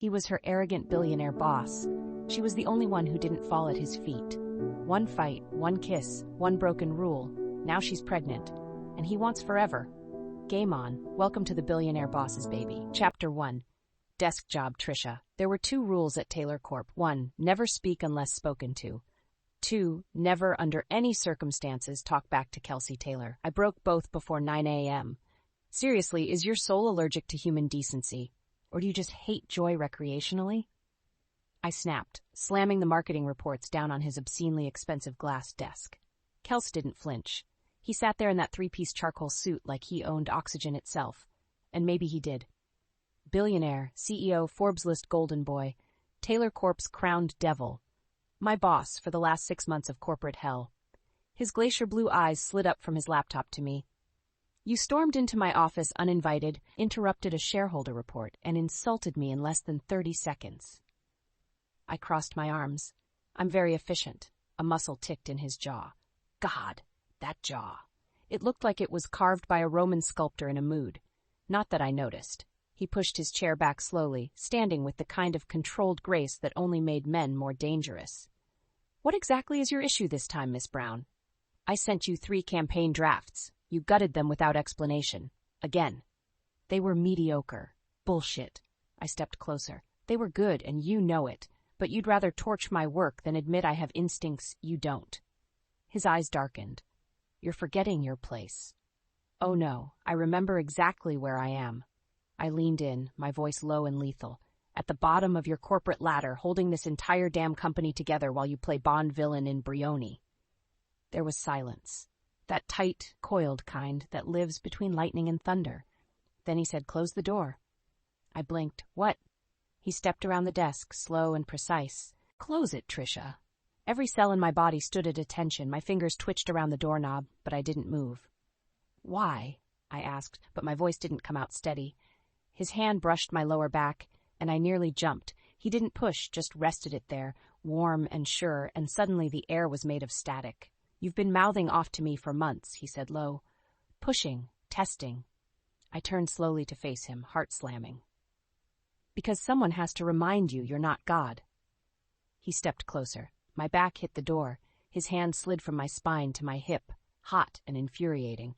He was her arrogant billionaire boss. She was the only one who didn't fall at his feet. One fight, one kiss, one broken rule. Now she's pregnant. And he wants forever. Game on. Welcome to the Billionaire Boss's Baby. Chapter 1. Desk Job Trisha. There were 2 rules at Taylor Corp. 1. Never speak unless spoken to. 2. Never, under any circumstances, talk back to Kelce Taylor. I broke both before 9 a.m. Seriously, is your soul allergic to human decency? Or do you just hate joy recreationally? I snapped, slamming the marketing reports down on his obscenely expensive glass desk. Kelce didn't flinch. He sat there in that 3-piece charcoal suit like he owned oxygen itself. And maybe he did. Billionaire, CEO, Forbes list golden boy, Taylor Corp's crowned devil. My boss for the last 6 months of corporate hell. His glacier blue eyes slid up from his laptop to me. You stormed into my office uninvited, interrupted a shareholder report, and insulted me in less than 30 seconds. I crossed my arms. I'm very efficient. A muscle ticked in his jaw. God, that jaw. It looked like it was carved by a Roman sculptor in a mood. Not that I noticed. He pushed his chair back slowly, standing with the kind of controlled grace that only made men more dangerous. What exactly is your issue this time, Miss Brown? I sent you 3 campaign drafts. You gutted them without explanation. Again. They were mediocre. Bullshit. I stepped closer. They were good, and you know it. But you'd rather torch my work than admit I have instincts you don't. His eyes darkened. You're forgetting your place. Oh no, I remember exactly where I am. I leaned in, my voice low and lethal. At the bottom of your corporate ladder, holding this entire damn company together while you play Bond villain in Brioni. There was silence. That tight, coiled kind that lives between lightning and thunder. Then he said, "Close the door." I blinked. What? He stepped around the desk, slow and precise. "Close it, Trisha." Every cell in my body stood at attention. My fingers twitched around the doorknob, but I didn't move. Why? I asked, but my voice didn't come out steady. His hand brushed my lower back, and I nearly jumped. He didn't push, just rested it there, warm and sure, and suddenly the air was made of static. "You've been mouthing off to me for months," he said low. "Pushing, testing." I turned slowly to face him, heart slamming. "Because someone has to remind you you're not God." He stepped closer. My back hit the door. His hand slid from my spine to my hip, hot and infuriating.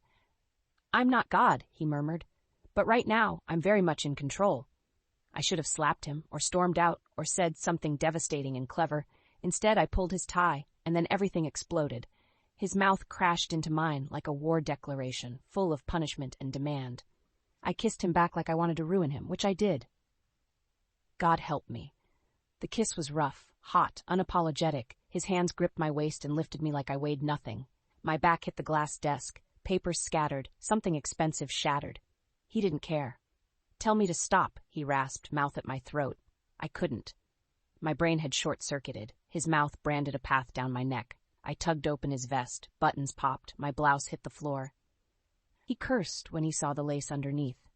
"I'm not God," he murmured. "But right now, I'm very much in control." I should have slapped him, or stormed out, or said something devastating and clever. Instead, I pulled his tie, and then everything exploded. His mouth crashed into mine like a war declaration, full of punishment and demand. I kissed him back like I wanted to ruin him, which I did. God help me. The kiss was rough, hot, unapologetic. His hands gripped my waist and lifted me like I weighed nothing. My back hit the glass desk, papers scattered, something expensive shattered. He didn't care. "Tell me to stop," he rasped, mouth at my throat. I couldn't. My brain had short-circuited. His mouth branded a path down my neck. I tugged open his vest. Buttons popped. My blouse hit the floor. He cursed when he saw the lace underneath.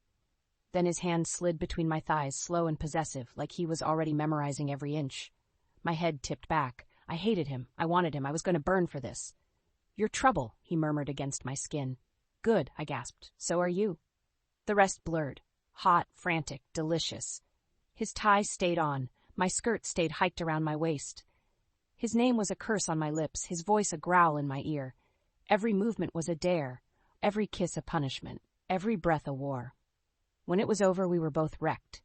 Then his hand slid between my thighs, slow and possessive, like he was already memorizing every inch. My head tipped back. I hated him. I wanted him. I was going to burn for this. "You're trouble," he murmured against my skin. "Good," I gasped. "So are you." The rest blurred. Hot, frantic, delicious. His tie stayed on. My skirt stayed hiked around my waist. His name was a curse on my lips, his voice a growl in my ear. Every movement was a dare, every kiss a punishment, every breath a war. When it was over, we were both wrecked.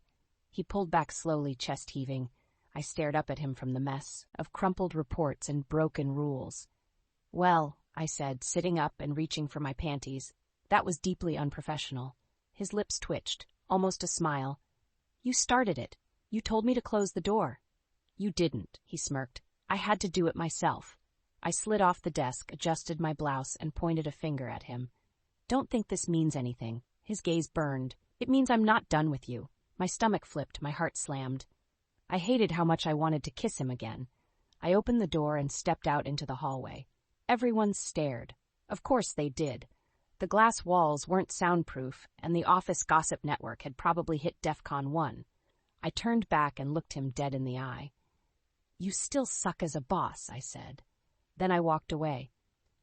He pulled back slowly, chest heaving. I stared up at him from the mess of crumpled reports and broken rules. "Well," I said, sitting up and reaching for my panties. "That was deeply unprofessional." His lips twitched, almost a smile. "You started it. You told me to close the door." "You didn't," he smirked. "I had to do it myself." I slid off the desk, adjusted my blouse, and pointed a finger at him. "Don't think this means anything." His gaze burned. "It means I'm not done with you." My stomach flipped, my heart slammed. I hated how much I wanted to kiss him again. I opened the door and stepped out into the hallway. Everyone stared. Of course they did. The glass walls weren't soundproof, and the office gossip network had probably hit DEFCON 1. I turned back and looked him dead in the eye. "You still suck as a boss," I said. Then I walked away,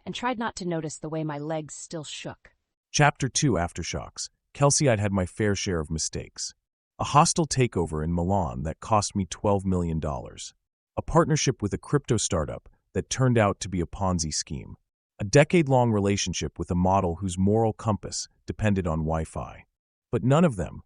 and tried not to notice the way my legs still shook. Chapter 2 Aftershocks. Kelce, I'd had my fair share of mistakes. A hostile takeover in Milan that cost me $12 million. A partnership with a crypto startup that turned out to be a Ponzi scheme. A decade-long relationship with a model whose moral compass depended on Wi-Fi. But none of them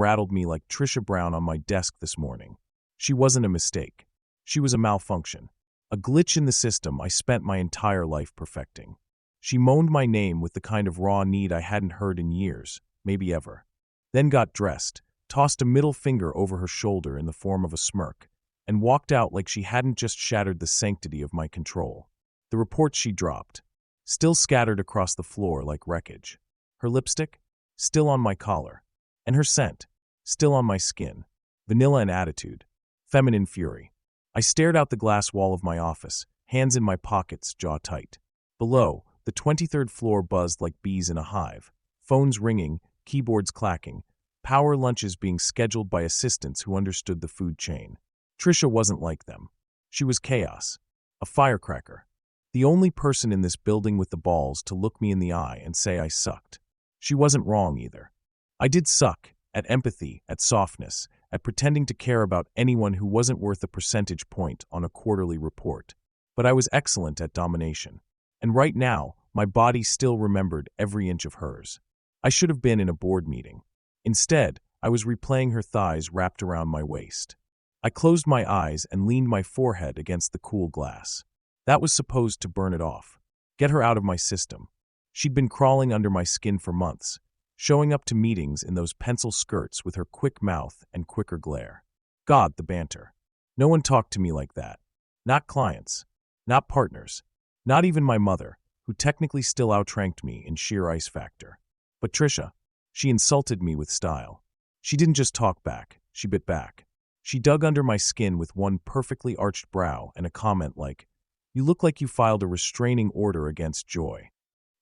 rattled me like Trisha Brown on my desk this morning. She wasn't a mistake. She was a malfunction. A glitch in the system I spent my entire life perfecting. She moaned my name with the kind of raw need I hadn't heard in years, maybe ever. Then got dressed, tossed a middle finger over her shoulder in the form of a smirk, and walked out like she hadn't just shattered the sanctity of my control. The reports she dropped, still scattered across the floor like wreckage. Her lipstick, still on my collar. And her scent, still on my skin. Vanilla and attitude. Feminine fury. I stared out the glass wall of my office, hands in my pockets, jaw tight. Below, the 23rd floor buzzed like bees in a hive. Phones ringing, keyboards clacking. Power lunches being scheduled by assistants who understood the food chain. Trisha wasn't like them. She was chaos. A firecracker. The only person in this building with the balls to look me in the eye and say I sucked. She wasn't wrong either. I did suck at empathy, at softness, at pretending to care about anyone who wasn't worth a percentage point on a quarterly report. But I was excellent at domination. And right now, my body still remembered every inch of hers. I should have been in a board meeting. Instead, I was replaying her thighs wrapped around my waist. I closed my eyes and leaned my forehead against the cool glass. That was supposed to burn it off. Get her out of my system. She'd been crawling under my skin for months, showing up to meetings in those pencil skirts with her quick mouth and quicker glare. God, the banter. No one talked to me like that. Not clients. Not partners. Not even my mother, who technically still outranked me in sheer ice factor. But Trisha, she insulted me with style. She didn't just talk back, she bit back. She dug under my skin with one perfectly arched brow and a comment like, "You look like you filed a restraining order against Joy."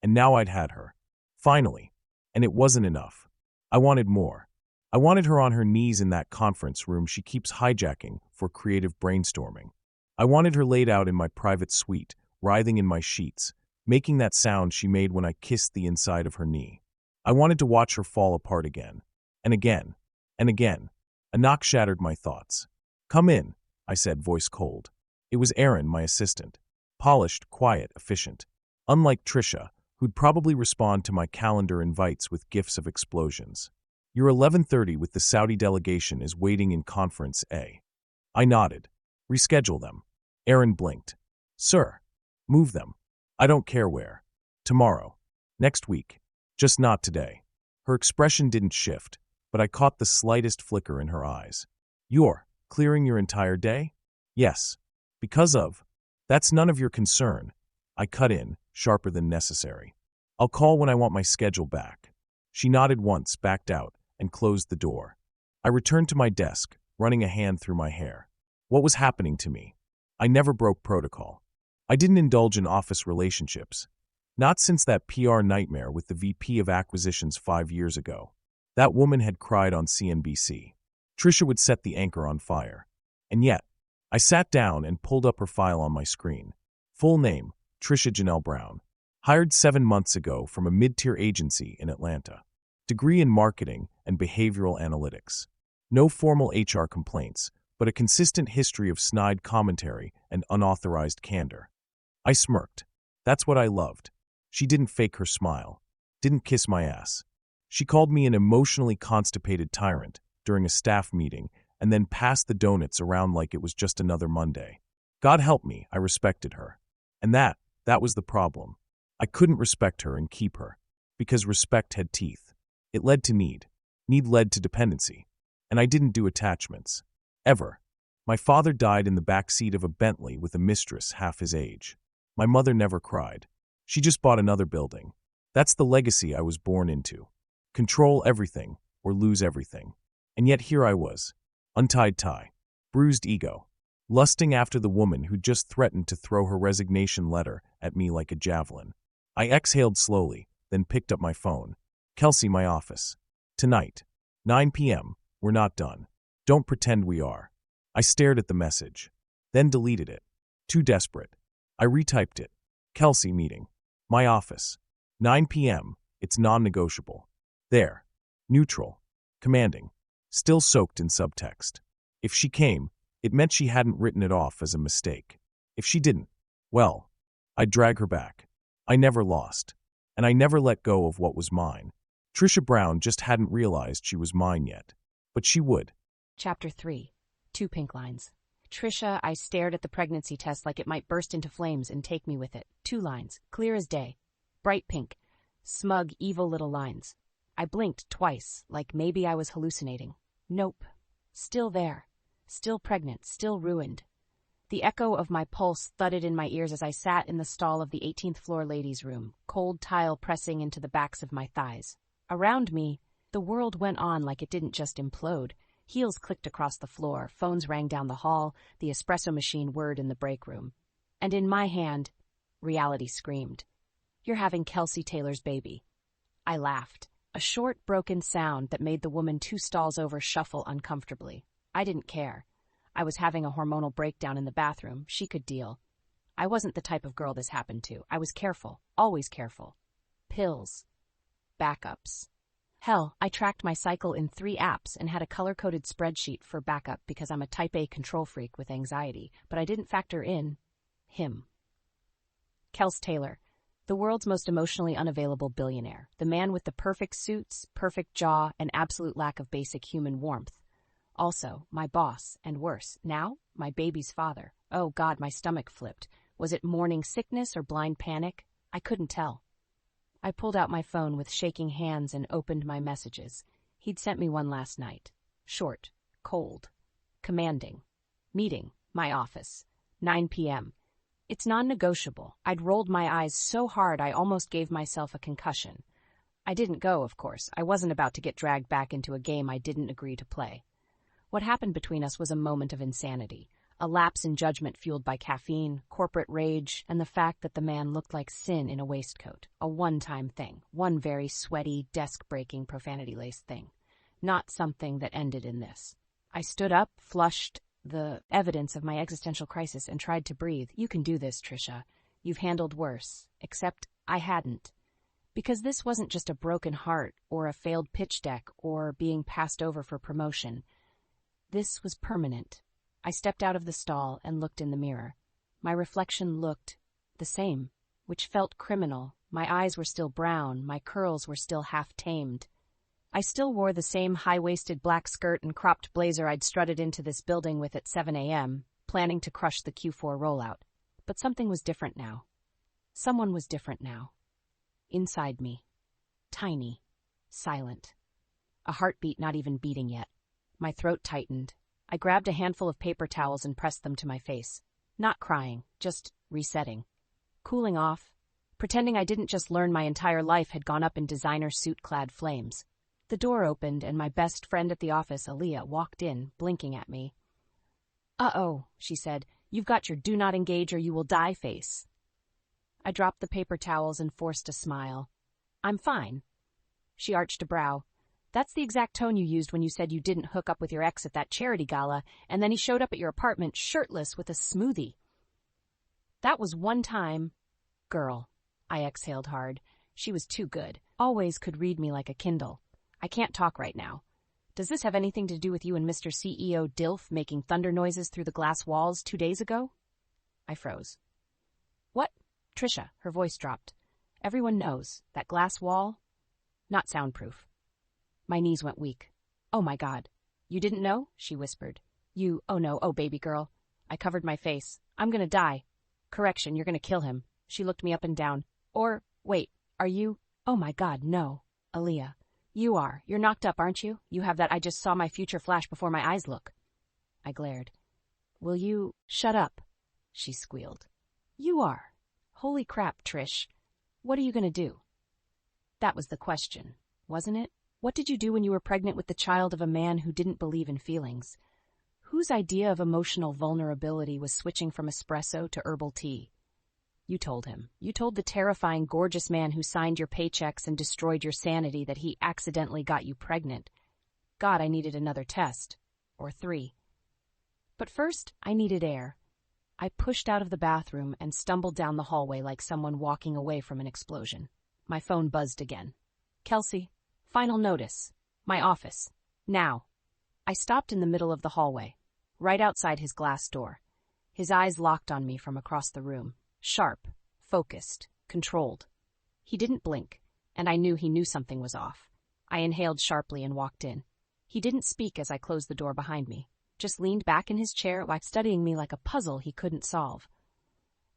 And now I'd had her. Finally. And it wasn't enough. I wanted more. I wanted her on her knees in that conference room she keeps hijacking for creative brainstorming. I wanted her laid out in my private suite, writhing in my sheets, making that sound she made when I kissed the inside of her knee. I wanted to watch her fall apart again. And again. And again. A knock shattered my thoughts. "Come in," I said, voice cold. It was Aaron, my assistant. Polished, quiet, efficient. Unlike Trisha, who'd probably respond to my calendar invites with gifs of explosions. "Your 11:30 with the Saudi delegation is waiting in Conference A." I nodded. "Reschedule them." Aaron blinked. "Sir." "Move them. I don't care where. Tomorrow. Next week. Just not today." Her expression didn't shift, but I caught the slightest flicker in her eyes. "You're clearing your entire day?" "Yes. Because of." "That's none of your concern." I cut in, sharper than necessary. "I'll call when I want my schedule back." She nodded once, backed out, and closed the door. I returned to my desk, running a hand through my hair. What was happening to me? I never broke protocol. I didn't indulge in office relationships. Not since that PR nightmare with the VP of Acquisitions 5 years ago. That woman had cried on CNBC. Trisha would set the anchor on fire. And yet, I sat down and pulled up her file on my screen. Full name, Trisha Janelle Brown. Hired 7 months ago from a mid-tier agency in Atlanta. Degree in marketing and behavioral analytics. No formal HR complaints, but a consistent history of snide commentary and unauthorized candor. I smirked. That's what I loved. She didn't fake her smile. Didn't kiss my ass. She called me an emotionally constipated tyrant during a staff meeting and then passed the donuts around like it was just another Monday. God help me, I respected her. And that was the problem. I couldn't respect her and keep her, because respect had teeth. It led to need. Need led to dependency. And I didn't do attachments. Ever. My father died in the back seat of a Bentley with a mistress half his age. My mother never cried. She just bought another building. That's the legacy I was born into. Control everything or lose everything. And yet here I was. Untied tie. Bruised ego. Lusting after the woman who just threatened to throw her resignation letter at me like a javelin. I exhaled slowly, then picked up my phone. "Kelce, my office. Tonight. 9 p.m. We're not done. Don't pretend we are." I stared at the message. Then deleted it. Too desperate. I retyped it. "Kelce meeting. My office. 9 p.m. It's non-negotiable." There. Neutral. Commanding. still soaked in subtext. If she came, it meant she hadn't written it off as a mistake. If she didn't, well, I'd drag her back. I never lost, and I never let go of what was mine. Trisha Brown just hadn't realized she was mine yet, but she would. Chapter 3. 2 pink lines. Trisha, I stared at the pregnancy test like it might burst into flames and take me with it. 2 lines, clear as day. Bright pink. Smug, evil little lines. I blinked twice, like maybe I was hallucinating. Nope. Still there. Still pregnant, still ruined. The echo of my pulse thudded in my ears as I sat in the stall of the 18th floor ladies' room, cold tile pressing into the backs of my thighs. Around me, the world went on like it didn't just implode. Heels clicked across the floor, phones rang down the hall, the espresso machine whirred in the break room. And in my hand, reality screamed. You're having Kelce Taylor's baby. I laughed, a short, broken sound that made the woman 2 stalls over shuffle uncomfortably. I didn't care. I was having a hormonal breakdown in the bathroom. She could deal. I wasn't the type of girl this happened to. I was careful, always careful. Pills. Backups. Hell, I tracked my cycle in 3 apps and had a color-coded spreadsheet for backup because I'm a type A control freak with anxiety, but I didn't factor in him. Kelce Taylor, the world's most emotionally unavailable billionaire, the man with the perfect suits, perfect jaw, and absolute lack of basic human warmth. Also, my boss, and worse, now, my baby's father. Oh God, my stomach flipped. Was it morning sickness or blind panic? I couldn't tell. I pulled out my phone with shaking hands and opened my messages. He'd sent me one last night. Short, cold, commanding. Meeting, my office, 9 p.m. It's non-negotiable. I'd rolled my eyes so hard I almost gave myself a concussion. I didn't go, of course. I wasn't about to get dragged back into a game I didn't agree to play. What happened between us was a moment of insanity. A lapse in judgment fueled by caffeine, corporate rage, and the fact that the man looked like sin in a waistcoat. A one-time thing. One very sweaty, desk-breaking, profanity-laced thing. Not something that ended in this. I stood up, flushed the evidence of my existential crisis, and tried to breathe. You can do this, Trisha. You've handled worse. Except I hadn't. Because this wasn't just a broken heart, or a failed pitch deck, or being passed over for promotion. This was permanent. I stepped out of the stall and looked in the mirror. My reflection looked the same, which felt criminal. My eyes were still brown, my curls were still half-tamed. I still wore the same high-waisted black skirt and cropped blazer I'd strutted into this building with at 7 a.m., planning to crush the Q4 rollout. But something was different now. Someone was different now. Inside me. Tiny. Silent. A heartbeat not even beating yet. My throat tightened. I grabbed a handful of paper towels and pressed them to my face. Not crying, just resetting. Cooling off, pretending I didn't just learn my entire life had gone up in designer suit-clad flames. The door opened and my best friend at the office, Aaliyah, walked in, blinking at me. "Uh-oh," she said, "you've got your do not engage or you will die face." I dropped the paper towels and forced a smile. "I'm fine." She arched a brow. "That's the exact tone you used when you said you didn't hook up with your ex at that charity gala, and then he showed up at your apartment shirtless with a smoothie." "That was one time." "Girl." I exhaled hard. She was too good. Always could read me like a Kindle. "I can't talk right now. Does this have anything to do with you and Mr. CEO Dilf making thunder noises through the glass walls 2 days ago?" I froze. "What?" Trisha, her voice dropped. "Everyone knows. That glass wall? Not soundproof." My knees went weak. "Oh my God. You didn't know?" she whispered. "Oh no, oh baby girl." I covered my face. "I'm gonna die." "Correction, you're gonna kill him." She looked me up and down. Wait, are you? "Oh my God, no." "Aaliyah. You are. You're knocked up, aren't you? You have that I just saw my future flash before my eyes look." I glared. "Will you shut up?" she squealed. "You are. Holy crap, Trish. What are you gonna do?" That was the question, wasn't it? What did you do when you were pregnant with the child of a man who didn't believe in feelings? Whose idea of emotional vulnerability was switching from espresso to herbal tea? You told him. You told the terrifying, gorgeous man who signed your paychecks and destroyed your sanity that he accidentally got you pregnant. God, I needed another test. Or 3. But first, I needed air. I pushed out of the bathroom and stumbled down the hallway like someone walking away from an explosion. My phone buzzed again. "Kelce. Final notice. My office. Now." I stopped in the middle of the hallway, right outside his glass door. His eyes locked on me from across the room, sharp, focused, controlled. He didn't blink, and I knew he knew something was off. I inhaled sharply and walked in. He didn't speak as I closed the door behind me, just leaned back in his chair while studying me like a puzzle he couldn't solve.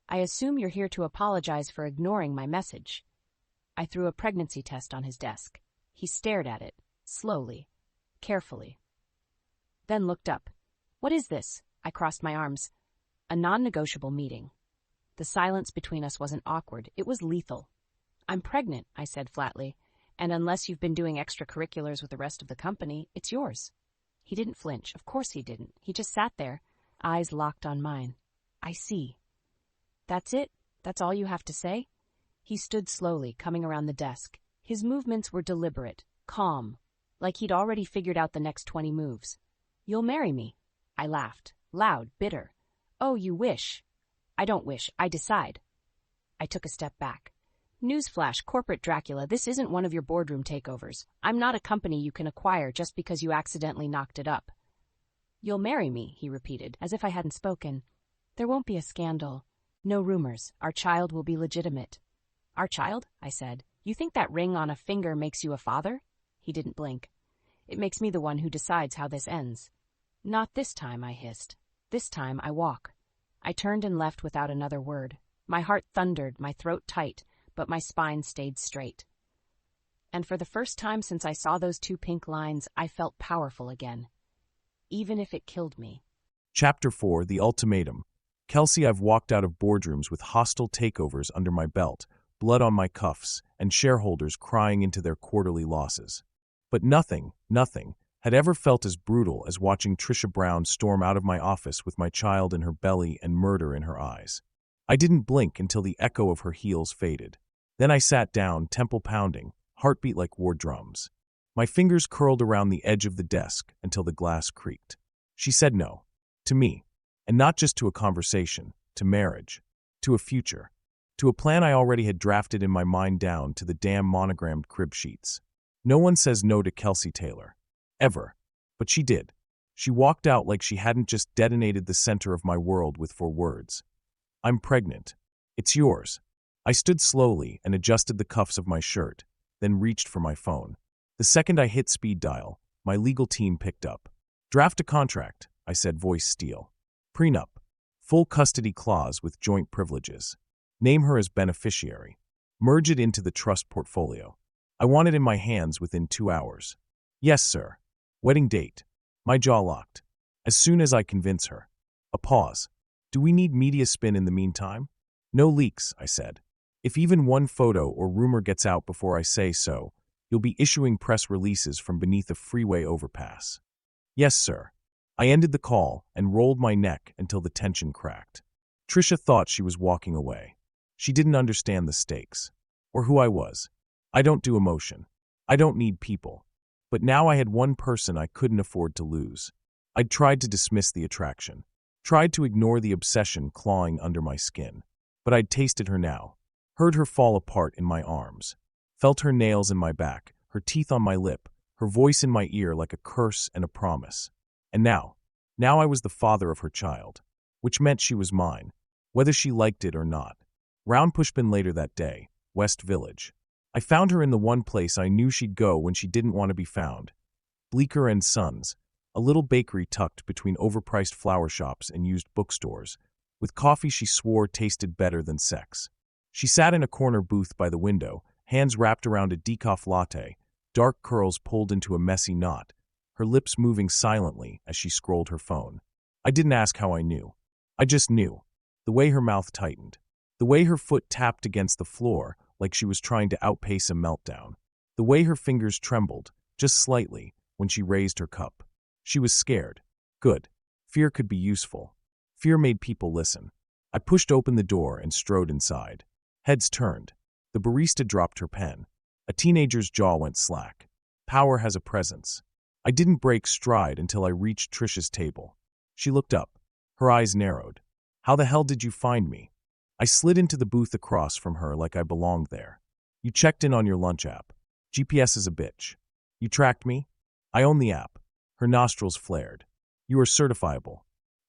I assume you're here to apologize for ignoring my message. I threw a pregnancy test on his desk. He stared at it, slowly, carefully. Then looked up. What is this? I crossed my arms. A non-negotiable meeting. The silence between us wasn't awkward, it was lethal. I'm pregnant, I said flatly, and unless you've been doing extracurriculars with the rest of the company, it's yours. He didn't flinch. Of course he didn't. He just sat there, eyes locked on mine. I see. That's it? That's all you have to say? He stood slowly, coming around the desk. His movements were deliberate, calm, like he'd already figured out the next 20 moves. You'll marry me. I laughed, loud, bitter. Oh, you wish. I don't wish, I decide. I took a step back. Newsflash, corporate Dracula, this isn't one of your boardroom takeovers. I'm not a company you can acquire just because you accidentally knocked it up. You'll marry me, he repeated, as if I hadn't spoken. There won't be a scandal. No rumors. Our child will be legitimate. Our child? I said. You think that ring on a finger makes you a father? He didn't blink. It makes me the one who decides how this ends. Not this time, I hissed. This time I walk. I turned and left without another word. My heart thundered, my throat tight, but my spine stayed straight. And for the first time since I saw those 2 pink lines, I felt powerful again. Even if it killed me. Chapter 4, The Ultimatum. Kelce, I've walked out of boardrooms with hostile takeovers under my belt, blood on my cuffs, and shareholders crying into their quarterly losses. But nothing had ever felt as brutal as watching Trisha Brown storm out of my office with my child in her belly and murder in her eyes. I didn't blink until the echo of her heels faded. Then I sat down, temple pounding, heartbeat like war drums. My fingers curled around the edge of the desk until the glass creaked. She said no. To me. And not just to a conversation, to marriage, to a future, to a plan I already had drafted in my mind down to the damn monogrammed crib sheets. No one says no to Kelce Taylor. Ever. But she did. She walked out like she hadn't just detonated the center of my world with 4 words. I'm pregnant. It's yours. I stood slowly and adjusted the cuffs of my shirt, then reached for my phone. The second I hit speed dial, my legal team picked up. Draft a contract, I said, voice steel. Prenup. Full custody clause with joint privileges. Name her as beneficiary. Merge it into the trust portfolio. I want it in my hands within 2 hours. Yes, sir. Wedding date. My jaw locked. As soon as I convince her. A pause. Do we need media spin in the meantime? No leaks, I said. If even one photo or rumor gets out before I say so, you'll be issuing press releases from beneath a freeway overpass. Yes, sir. I ended the call and rolled my neck until the tension cracked. Trisha thought she was walking away. She didn't understand the stakes. Or who I was. I don't do emotion. I don't need people. But now I had one person I couldn't afford to lose. I'd tried to dismiss the attraction. Tried to ignore the obsession clawing under my skin. But I'd tasted her now. Heard her fall apart in my arms. Felt her nails in my back, her teeth on my lip, her voice in my ear like a curse and a promise. And now I was the father of her child. Which meant she was mine, whether she liked it or not. Round pushpin later that day, West Village. I found her in the one place I knew she'd go when she didn't want to be found. Bleecker and Sons, a little bakery tucked between overpriced flower shops and used bookstores, with coffee she swore tasted better than sex. She sat in a corner booth by the window, hands wrapped around a decaf latte, dark curls pulled into a messy knot, her lips moving silently as she scrolled her phone. I didn't ask how I knew. I just knew. The way her mouth tightened. The way her foot tapped against the floor like she was trying to outpace a meltdown. The way her fingers trembled, just slightly, when she raised her cup. She was scared. Good. Fear could be useful. Fear made people listen. I pushed open the door and strode inside. Heads turned. The barista dropped her pen. A teenager's jaw went slack. Power has a presence. I didn't break stride until I reached Trisha's table. She looked up. Her eyes narrowed. How the hell did you find me? I slid into the booth across from her like I belonged there. You checked in on your lunch app. GPS is a bitch. You tracked me? I own the app. Her nostrils flared. You are certifiable.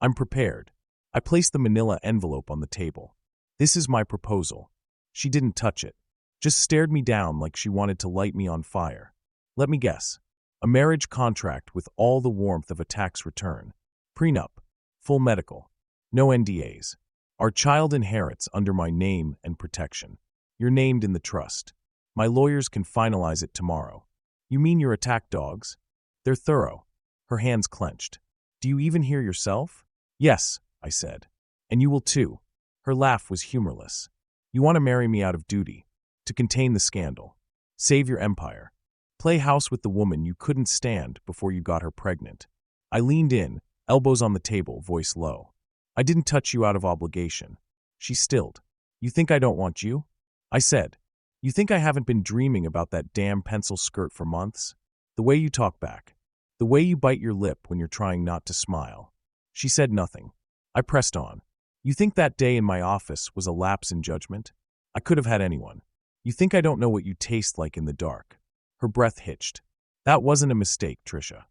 I'm prepared. I placed the manila envelope on the table. This is my proposal. She didn't touch it. Just stared me down like she wanted to light me on fire. Let me guess. A marriage contract with all the warmth of a tax return. Prenup. Full medical. No NDAs. Our child inherits under my name and protection. You're named in the trust. My lawyers can finalize it tomorrow. You mean your attack dogs? They're thorough. Her hands clenched. Do you even hear yourself? Yes, I said. And you will too. Her laugh was humorless. You want to marry me out of duty, to contain the scandal, save your empire, play house with the woman you couldn't stand before you got her pregnant. I leaned in, elbows on the table, voice low. I didn't touch you out of obligation. She stilled. You think I don't want you? I said. You think I haven't been dreaming about that damn pencil skirt for months? The way you talk back. The way you bite your lip when you're trying not to smile. She said nothing. I pressed on. You think that day in my office was a lapse in judgment? I could have had anyone. You think I don't know what you taste like in the dark? Her breath hitched. That wasn't a mistake, Trisha.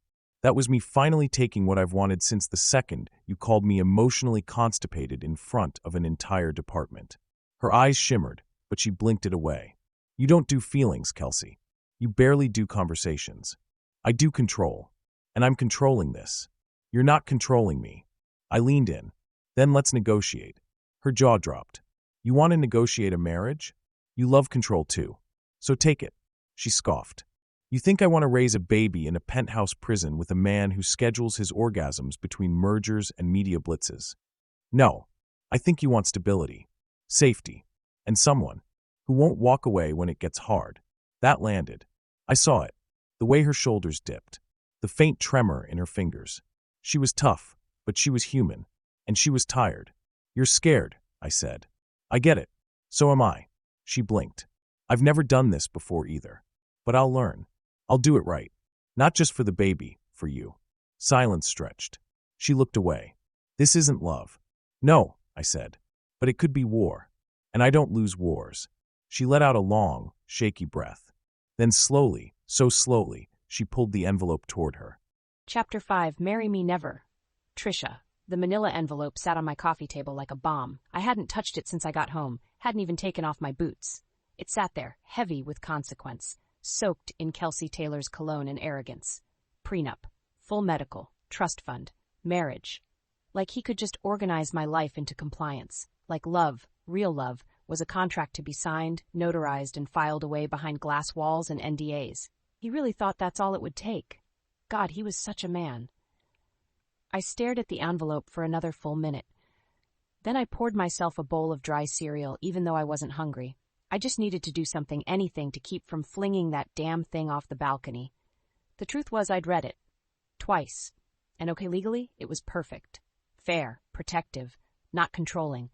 That was me finally taking what I've wanted since the second you called me emotionally constipated in front of an entire department. Her eyes shimmered, but she blinked it away. You don't do feelings, Kelce. You barely do conversations. I do control. And I'm controlling this. You're not controlling me. I leaned in. Then let's negotiate. Her jaw dropped. You want to negotiate a marriage? You love control too. So take it. She scoffed. You think I want to raise a baby in a penthouse prison with a man who schedules his orgasms between mergers and media blitzes? No. I think you want stability, safety, and someone who won't walk away when it gets hard. That landed. I saw it. The way her shoulders dipped. The faint tremor in her fingers. She was tough, but she was human. And she was tired. You're scared, I said. I get it. So am I. She blinked. I've never done this before either. But I'll learn. I'll do it right. Not just for the baby, for you. Silence stretched. She looked away. This isn't love. No, I said. But it could be war. And I don't lose wars. She let out a long, shaky breath. Then slowly, so slowly, she pulled the envelope toward her. Chapter 5, Marry Me Never. Trisha. The manila envelope sat on my coffee table like a bomb. I hadn't touched it since I got home, hadn't even taken off my boots. It sat there, heavy with consequence, soaked in Kelce Taylor's cologne and arrogance. Prenup, full medical, trust fund, marriage. Like he could just organize my life into compliance. Like love, real love, was a contract to be signed, notarized, and filed away behind glass walls and NDAs. He really thought that's all it would take. God, he was such a man. I stared at the envelope for another full minute. Then I poured myself a bowl of dry cereal, even though I wasn't hungry. I just needed to do something, anything, to keep from flinging that damn thing off the balcony. The truth was I'd read it. Twice. And okay, legally, it was perfect. Fair, protective, not controlling.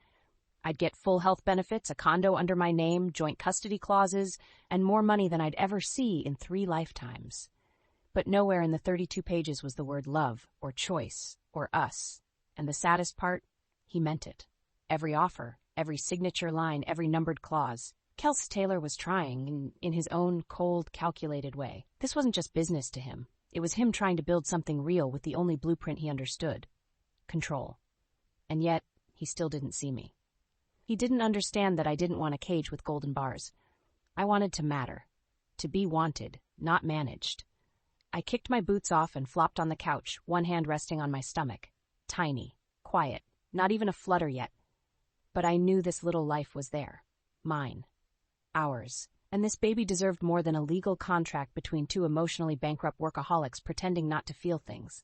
I'd get full health benefits, a condo under my name, joint custody clauses, and more money than I'd ever see in 3 lifetimes. But nowhere in the 32 pages was the word love, or choice, or us. And the saddest part, he meant it. Every offer, every signature line, every numbered clause. Kelce Taylor was trying, in his own cold, calculated way. This wasn't just business to him. It was him trying to build something real with the only blueprint he understood. Control. And yet, he still didn't see me. He didn't understand that I didn't want a cage with golden bars. I wanted to matter. To be wanted, not managed. I kicked my boots off and flopped on the couch, one hand resting on my stomach. Tiny, quiet, not even a flutter yet. But I knew this little life was there. Mine. Ours. And this baby deserved more than a legal contract between 2 emotionally bankrupt workaholics pretending not to feel things.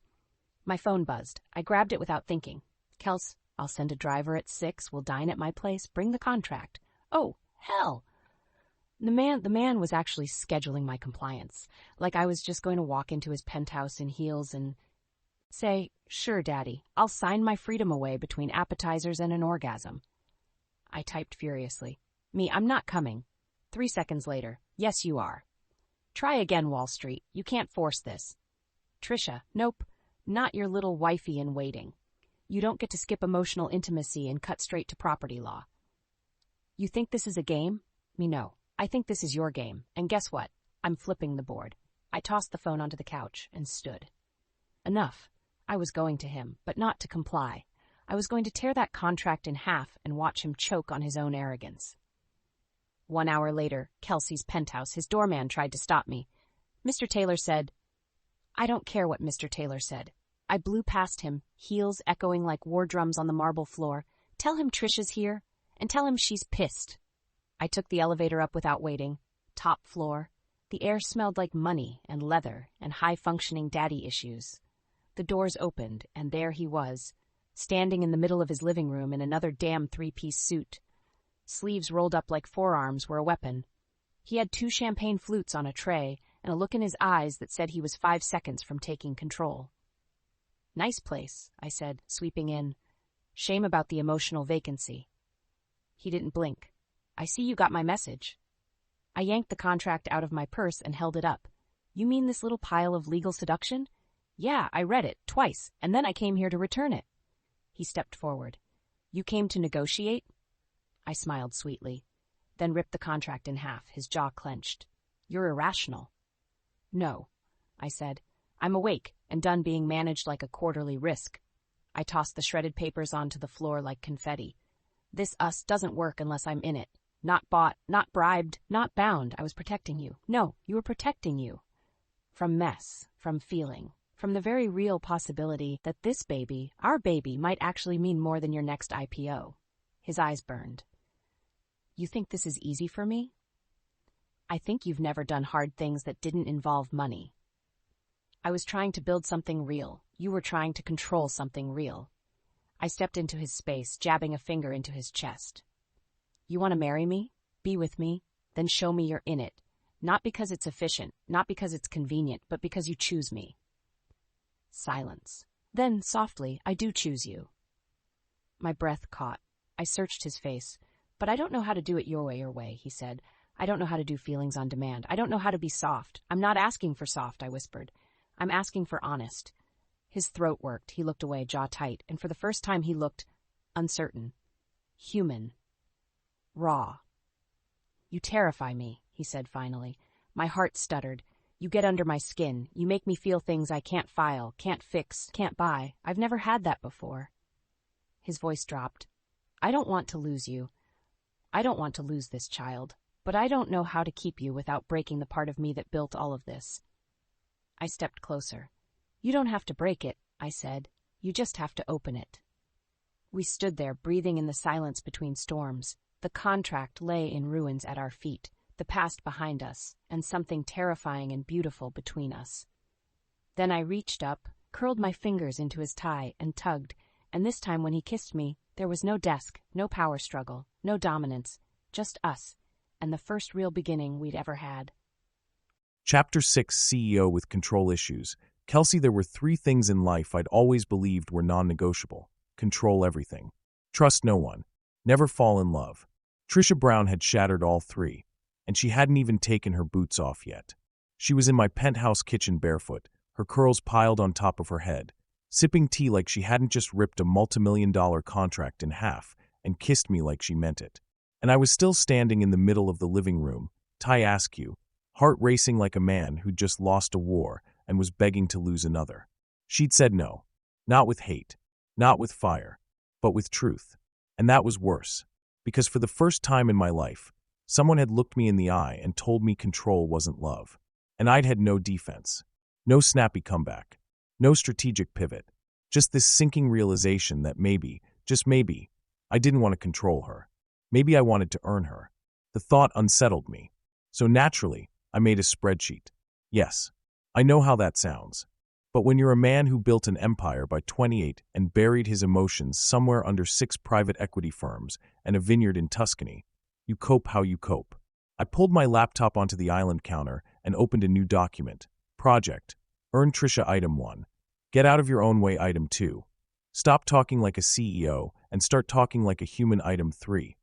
My phone buzzed. I grabbed it without thinking. Kelce, I'll send a driver at 6. We'll dine at my place. Bring the contract. Oh, hell! The man was actually scheduling my compliance, like I was just going to walk into his penthouse in heels and say, "Sure, Daddy, I'll sign my freedom away between appetizers and an orgasm." I typed furiously. I'm not coming. 3 seconds later, yes, you are. Try again, Wall Street. You can't force this. Trisha, nope, not your little wifey in waiting. You don't get to skip emotional intimacy and cut straight to property law. You think this is a game? No. I think this is your game, and guess what? I'm flipping the board. I tossed the phone onto the couch and stood. Enough. I was going to him, but not to comply. I was going to tear that contract in half and watch him choke on his own arrogance. 1 hour later, Kelce's penthouse, his doorman tried to stop me. Mr. Taylor said, I don't care what Mr. Taylor said. I blew past him, heels echoing like war drums on the marble floor. Tell him Trisha's here, and tell him she's pissed. I took the elevator up without waiting. Top floor. The air smelled like money and leather and high-functioning daddy issues. The doors opened, and there he was, standing in the middle of his living room in another damn 3-piece suit. Sleeves rolled up like forearms were a weapon. He had 2 champagne flutes on a tray and a look in his eyes that said he was 5 seconds from taking control. Nice place, I said, sweeping in. Shame about the emotional vacancy. He didn't blink. I see you got my message. I yanked the contract out of my purse and held it up. You mean this little pile of legal seduction? Yeah, I read it, twice, and then I came here to return it. He stepped forward. You came to negotiate? I smiled sweetly, then ripped the contract in half, his jaw clenched. You're irrational. No, I said. I'm awake and done being managed like a quarterly risk. I tossed the shredded papers onto the floor like confetti. This us doesn't work unless I'm in it. Not bought, not bribed, not bound. I was protecting you. No, you were protecting you. From mess, from feeling, from the very real possibility that this baby, our baby, might actually mean more than your next IPO. His eyes burned. You think this is easy for me? I think you've never done hard things that didn't involve money. I was trying to build something real. You were trying to control something real. I stepped into his space, jabbing a finger into his chest. You want to marry me? Be with me? Then show me you're in it. Not because it's efficient, not because it's convenient, but because you choose me. Silence. Then, softly, I do choose you. My breath caught. I searched his face. But I don't know how to do it your way, he said. I don't know how to do feelings on demand. I don't know how to be soft. I'm not asking for soft, I whispered. I'm asking for honest. His throat worked. He looked away, jaw tight, and for the first time he looked uncertain. Human. Raw. You terrify me, he said finally. My heart stuttered. You get under my skin. You make me feel things I can't file, can't fix, can't buy. I've never had that before. His voice dropped. I don't want to lose you. I don't want to lose this child, but I don't know how to keep you without breaking the part of me that built all of this. I stepped closer. You don't have to break it, I said. You just have to open it. We stood there, breathing in the silence between storms. The contract lay in ruins at our feet, the past behind us, and something terrifying and beautiful between us. Then I reached up, curled my fingers into his tie, and tugged, and this time when he kissed me, there was no desk, no power struggle, no dominance, just us, and the first real beginning we'd ever had. Chapter 6, CEO with Control Issues. Kelce, there were 3 things in life I'd always believed were non-negotiable. Control everything. Trust no one. Never fall in love. Trisha Brown had shattered all 3, and she hadn't even taken her boots off yet. She was in my penthouse kitchen barefoot, her curls piled on top of her head, sipping tea like she hadn't just ripped a multi-million-dollar contract in half and kissed me like she meant it. And I was still standing in the middle of the living room, tie askew, heart racing like a man who'd just lost a war and was begging to lose another. She'd said no, not with hate, not with fire, but with truth. And that was worse, because for the first time in my life, someone had looked me in the eye and told me control wasn't love. And I'd had no defense, no snappy comeback, no strategic pivot, just this sinking realization that maybe, just maybe, I didn't want to control her. Maybe I wanted to earn her. The thought unsettled me. So naturally, I made a spreadsheet. Yes, I know how that sounds. But when you're a man who built an empire by 28 and buried his emotions somewhere under 6 private equity firms and a vineyard in Tuscany, you cope how you cope. I pulled my laptop onto the island counter and opened a new document. Project. Earn Trisha Item 1. Get out of your own way Item 2. Stop talking like a CEO and start talking like a human Item 3.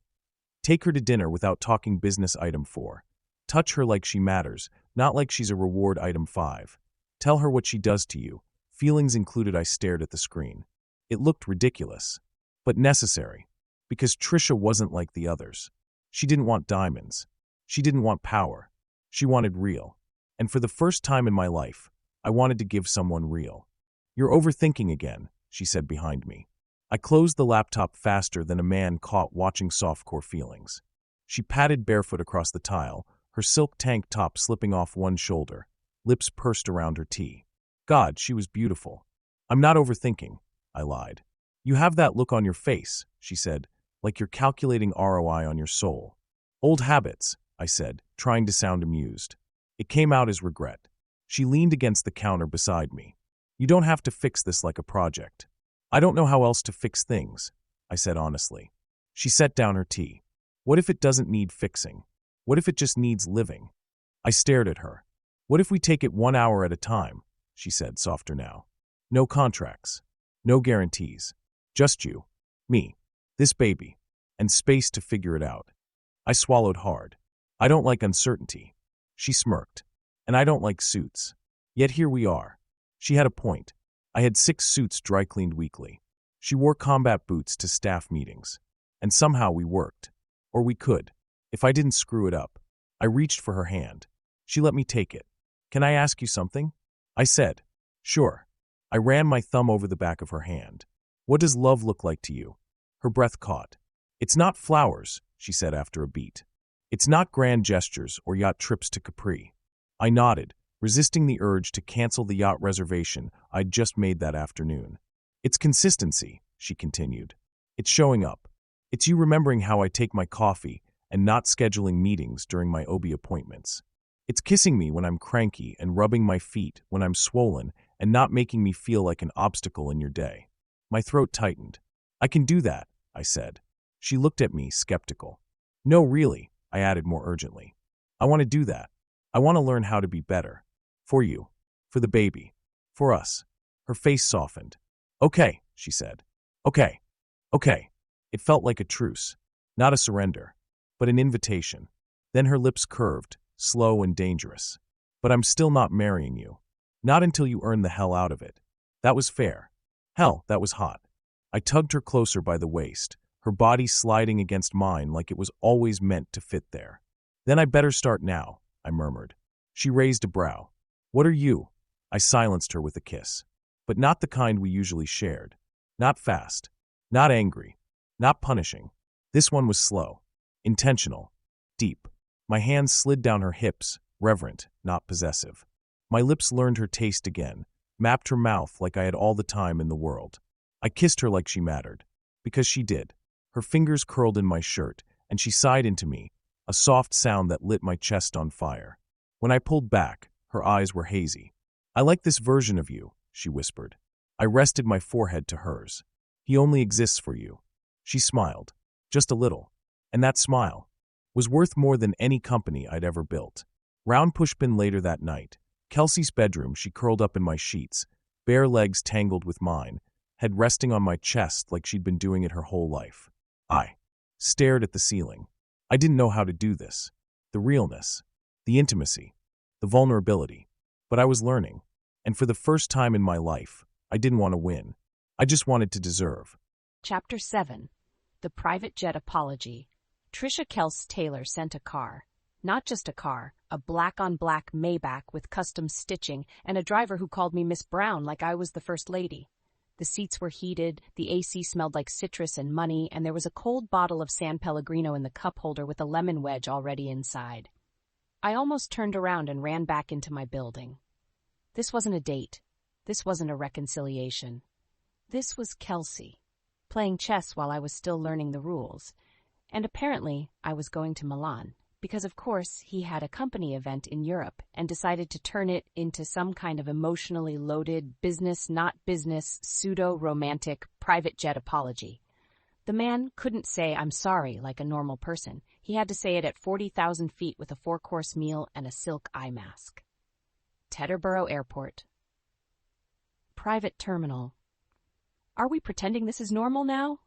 Take her to dinner without talking business Item 4. Touch her like she matters, not like she's a reward Item 5. Tell her what she does to you. Feelings included. I stared at the screen. It looked ridiculous, but necessary, because Trisha wasn't like the others. She didn't want diamonds. She didn't want power. She wanted real. And for the first time in my life, I wanted to give someone real. "You're overthinking again," she said behind me. I closed the laptop faster than a man caught watching softcore feelings. She padded barefoot across the tile, her silk tank top slipping off one shoulder, lips pursed around her T. God, she was beautiful. "I'm not overthinking," I lied. "You have that look on your face," she said, "like you're calculating ROI on your soul." "Old habits," I said, trying to sound amused. It came out as regret. She leaned against the counter beside me. "You don't have to fix this like a project." "I don't know how else to fix things," I said honestly. She set down her tea. "What if it doesn't need fixing? What if it just needs living?" I stared at her. "What if we take it 1 hour at a time?" she said, softer now. "No contracts. No guarantees. Just you, me, this baby, and space to figure it out." I swallowed hard. "I don't like uncertainty." She smirked. "And I don't like suits. Yet here we are." She had a point. I had 6 suits dry cleaned weekly. She wore combat boots to staff meetings. And somehow we worked. Or we could, if I didn't screw it up. I reached for her hand. She let me take it. "Can I ask you something?" I said. "Sure." I ran my thumb over the back of her hand. "What does love look like to you?" Her breath caught. "It's not flowers," she said after a beat. "It's not grand gestures or yacht trips to Capri." I nodded, resisting the urge to cancel the yacht reservation I'd just made that afternoon. "It's consistency," she continued. "It's showing up. It's you remembering how I take my coffee and not scheduling meetings during my OB appointments. It's kissing me when I'm cranky and rubbing my feet when I'm swollen and not making me feel like an obstacle in your day." My throat tightened. "I can do that," I said. She looked at me, skeptical. "No, really," I added more urgently. "I want to do that. I want to learn how to be better. For you. For the baby. For us." Her face softened. "Okay," she said. "Okay. Okay." It felt like a truce. Not a surrender, but an invitation. Then her lips curved, slow and dangerous. "But I'm still not marrying you. Not until you earn the hell out of it." That was fair. Hell, that was hot. I tugged her closer by the waist, her body sliding against mine like it was always meant to fit there. "Then I better start now," I murmured. She raised a brow. "What are you?" I silenced her with a kiss. But not the kind we usually shared. Not fast. Not angry. Not punishing. This one was slow. Intentional. Deep. My hands slid down her hips, reverent, not possessive. My lips learned her taste again, mapped her mouth like I had all the time in the world. I kissed her like she mattered. Because she did. Her fingers curled in my shirt, and she sighed into me, a soft sound that lit my chest on fire. When I pulled back, her eyes were hazy. "I like this version of you," she whispered. I rested my forehead to hers. "He only exists for you." She smiled. Just a little. And that smile was worth more than any company I'd ever built. Round pushpin later that night. Kelce's bedroom, she curled up in my sheets, bare legs tangled with mine, head resting on my chest like she'd been doing it her whole life. I stared at the ceiling. I didn't know how to do this. The realness, the intimacy, the vulnerability. But I was learning. And for the first time in my life, I didn't want to win. I just wanted to deserve. Chapter 7. The Private Jet Apology. Trisha Kelce Taylor sent a car. Not just a car, a black-on-black Maybach with custom stitching and a driver who called me Miss Brown like I was the First Lady. The seats were heated, the AC smelled like citrus and money, and there was a cold bottle of San Pellegrino in the cup holder with a lemon wedge already inside. I almost turned around and ran back into my building. This wasn't a date. This wasn't a reconciliation. This was Kelce, playing chess while I was still learning the rules. And apparently, I was going to Milan, because of course he had a company event in Europe and decided to turn it into some kind of emotionally loaded, business not business, pseudo-romantic private jet apology. The man couldn't say I'm sorry like a normal person. He had to say it at 40,000 feet with a 4-course meal and a silk eye mask. Teterboro Airport. Private terminal. Are we pretending this is normal now?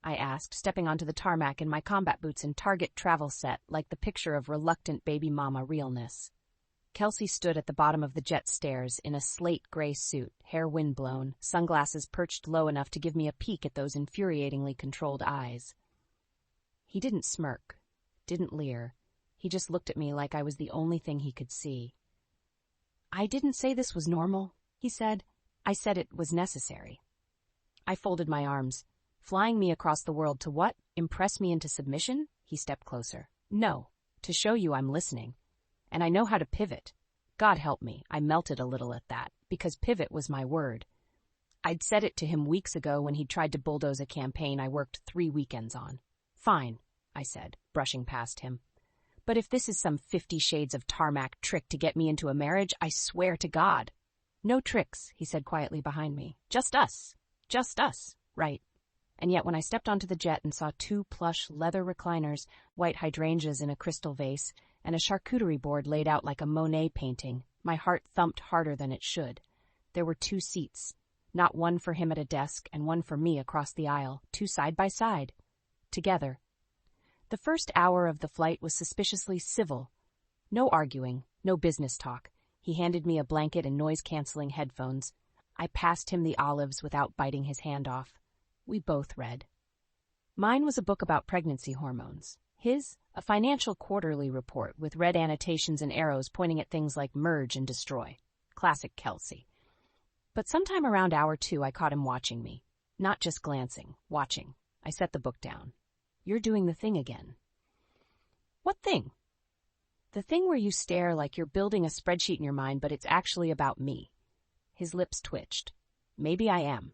I asked, stepping onto the tarmac in my combat boots and Target travel set like the picture of reluctant baby mama realness. Kelce stood at the bottom of the jet stairs in a slate gray suit, hair windblown, sunglasses perched low enough to give me a peek at those infuriatingly controlled eyes. He didn't smirk, didn't leer. He just looked at me like I was the only thing he could see. "I didn't say this was normal," he said. I said it was necessary. I folded my arms. Flying me across the world to what? Impress me into submission? He stepped closer. No, to show you I'm listening. And I know how to pivot. God help me, I melted a little at that, because pivot was my word. I'd said it to him weeks ago when he'd tried to bulldoze a campaign I worked 3 weekends on. Fine, I said, brushing past him. But if this is some 50 Shades of tarmac trick to get me into a marriage, I swear to God. No tricks, he said quietly behind me. Just us. Just us. Right. And yet when I stepped onto the jet and saw 2 plush leather recliners, white hydrangeas in a crystal vase, and a charcuterie board laid out like a Monet painting, my heart thumped harder than it should. There were 2 seats, not one for him at a desk and one for me across the aisle, 2 side by side, together. The first hour of the flight was suspiciously civil. No arguing, no business talk. He handed me a blanket and noise-canceling headphones. I passed him the olives without biting his hand off. We both read. Mine was a book about pregnancy hormones. His, a financial quarterly report with red annotations and arrows pointing at things like merge and destroy. Classic Kelce. But sometime around hour 2, I caught him watching me. Not just glancing, watching. I set the book down. You're doing the thing again. What thing? The thing where you stare like you're building a spreadsheet in your mind, but it's actually about me. His lips twitched. Maybe I am.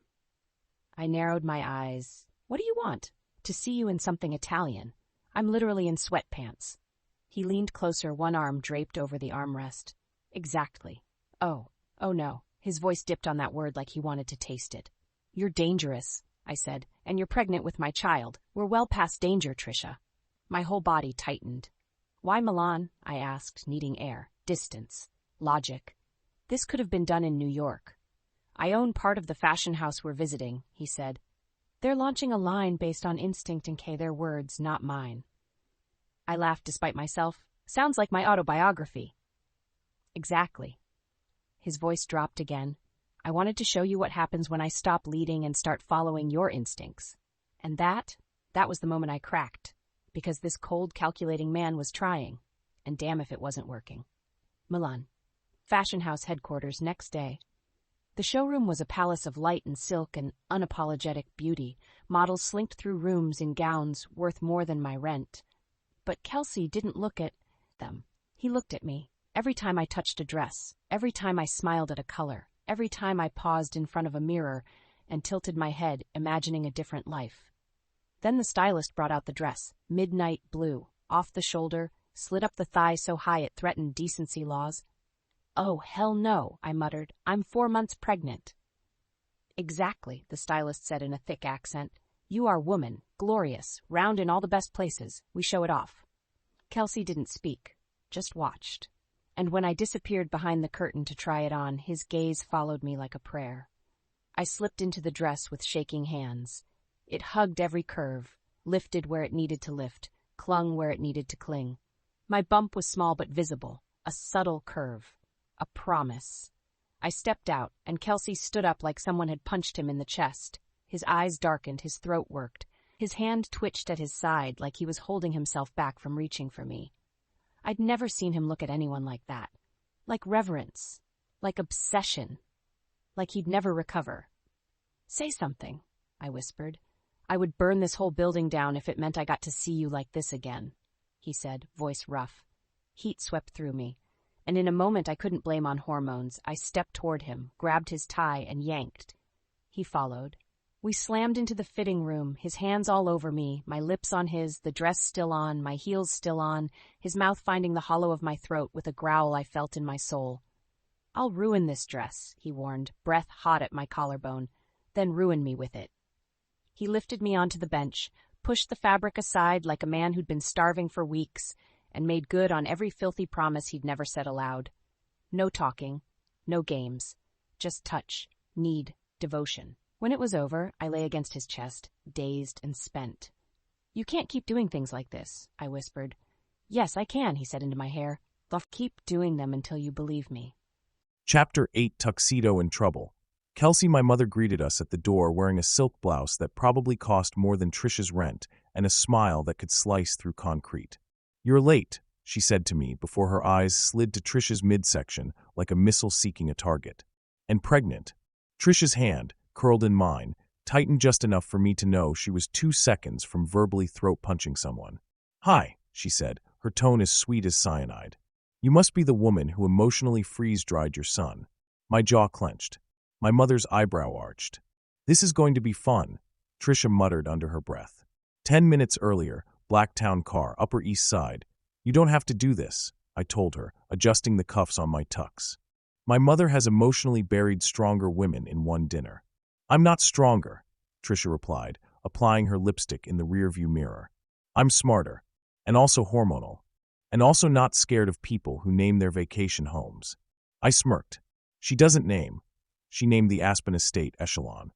I narrowed my eyes. What do you want? To see you in something Italian. I'm literally in sweatpants. He leaned closer, one arm draped over the armrest. Exactly. Oh no. His voice dipped on that word like he wanted to taste it. You're dangerous, I said, and you're pregnant with my child. We're well past danger, Trisha. My whole body tightened. Why Milan? I asked, needing air, distance, logic. This could have been done in New York. I own part of the fashion house we're visiting, he said. They're launching a line based on instinct and their words, not mine. I laughed despite myself. Sounds like my autobiography. Exactly. His voice dropped again. I wanted to show you what happens when I stop leading and start following your instincts. And that was the moment I cracked, because this cold, calculating man was trying, and damn if it wasn't working. Milan. Fashion house headquarters next day. The showroom was a palace of light and silk and unapologetic beauty. Models slinked through rooms in gowns worth more than my rent. But Kelce didn't look at them. He looked at me. Every time I touched a dress, every time I smiled at a color, every time I paused in front of a mirror and tilted my head, imagining a different life. Then the stylist brought out the dress, midnight blue, off the shoulder, slid up the thigh so high it threatened decency laws. Oh, hell no, I muttered. I'm 4 months pregnant. Exactly, the stylist said in a thick accent. You are woman, glorious, round in all the best places. We show it off. Kelce didn't speak, just watched. And when I disappeared behind the curtain to try it on, his gaze followed me like a prayer. I slipped into the dress with shaking hands. It hugged every curve, lifted where it needed to lift, clung where it needed to cling. My bump was small but visible, a subtle curve. A promise. I stepped out, and Kelce stood up like someone had punched him in the chest. His eyes darkened, his throat worked. His hand twitched at his side like he was holding himself back from reaching for me. I'd never seen him look at anyone like that. Like reverence. Like obsession. Like he'd never recover. Say something, I whispered. I would burn this whole building down if it meant I got to see you like this again, he said, voice rough. Heat swept through me. And in a moment I couldn't blame on hormones. I stepped toward him, grabbed his tie, and yanked. He followed. We slammed into the fitting room, his hands all over me, my lips on his, the dress still on, my heels still on, his mouth finding the hollow of my throat with a growl I felt in my soul. I'll ruin this dress, he warned, breath hot at my collarbone, then ruin me with it. He lifted me onto the bench, pushed the fabric aside like a man who'd been starving for weeks, and made good on every filthy promise he'd never said aloud. No talking, no games, just touch, need, devotion. When it was over, I lay against his chest, dazed and spent. You can't keep doing things like this, I whispered. Yes, I can, he said into my hair. I'll keep doing them until you believe me. Chapter 8, Tuxedo in Trouble. Kelce, my mother, greeted us at the door wearing a silk blouse that probably cost more than Trisha's rent and a smile that could slice through concrete. You're late, she said to me before her eyes slid to Trisha's midsection like a missile seeking a target. And pregnant. Trisha's hand, curled in mine, tightened just enough for me to know she was 2 seconds from verbally throat-punching someone. "Hi," she said, her tone as sweet as cyanide. "You must be the woman who emotionally freeze-dried your son." My jaw clenched. My mother's eyebrow arched. "This is going to be fun," Trisha muttered under her breath. 10 minutes earlier, Blacktown car, Upper East Side. "You don't have to do this," I told her, adjusting the cuffs on my tux. My mother has emotionally buried stronger women in one dinner. "I'm not stronger," Trisha replied, applying her lipstick in the rearview mirror. "I'm smarter, and also hormonal, and also not scared of people who name their vacation homes." I smirked. "She doesn't name. She named the Aspen Estate Echelon."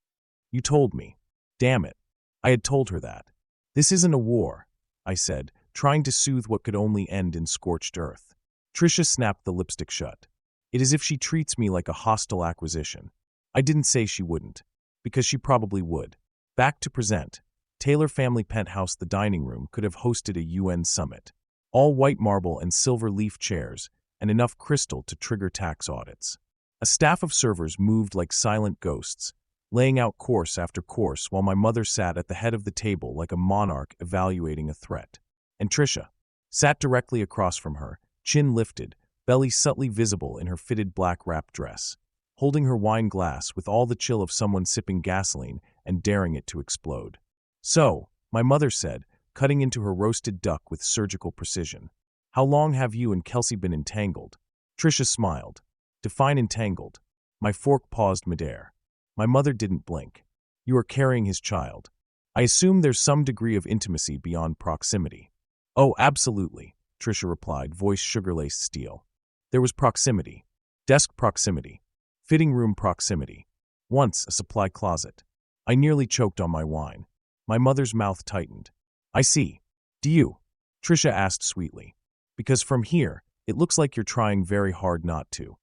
"You told me." Damn it. I had told her that. "This isn't a war," I said, trying to soothe what could only end in scorched earth. Trisha snapped the lipstick shut. "It is if she treats me like a hostile acquisition." I didn't say she wouldn't, because she probably would. Back to present. Taylor family penthouse. The dining room could have hosted a UN summit. All white marble and silver leaf chairs, and enough crystal to trigger tax audits. A staff of servers moved like silent ghosts, laying out course after course while my mother sat at the head of the table like a monarch evaluating a threat. And Trisha sat directly across from her, chin lifted, belly subtly visible in her fitted black wrap dress, holding her wine glass with all the chill of someone sipping gasoline and daring it to explode. "So," my mother said, cutting into her roasted duck with surgical precision, "how long have you and Kelce been entangled?" Trisha smiled. "Define entangled." My fork paused midair. My mother didn't blink. "You are carrying his child. I assume there's some degree of intimacy beyond proximity." "Oh, absolutely," Trisha replied, voice sugar-laced steel. "There was proximity. Desk proximity. Fitting room proximity. Once a supply closet." I nearly choked on my wine. My mother's mouth tightened. "I see. Do you?" Trisha asked sweetly. "Because from here, it looks like you're trying very hard not to."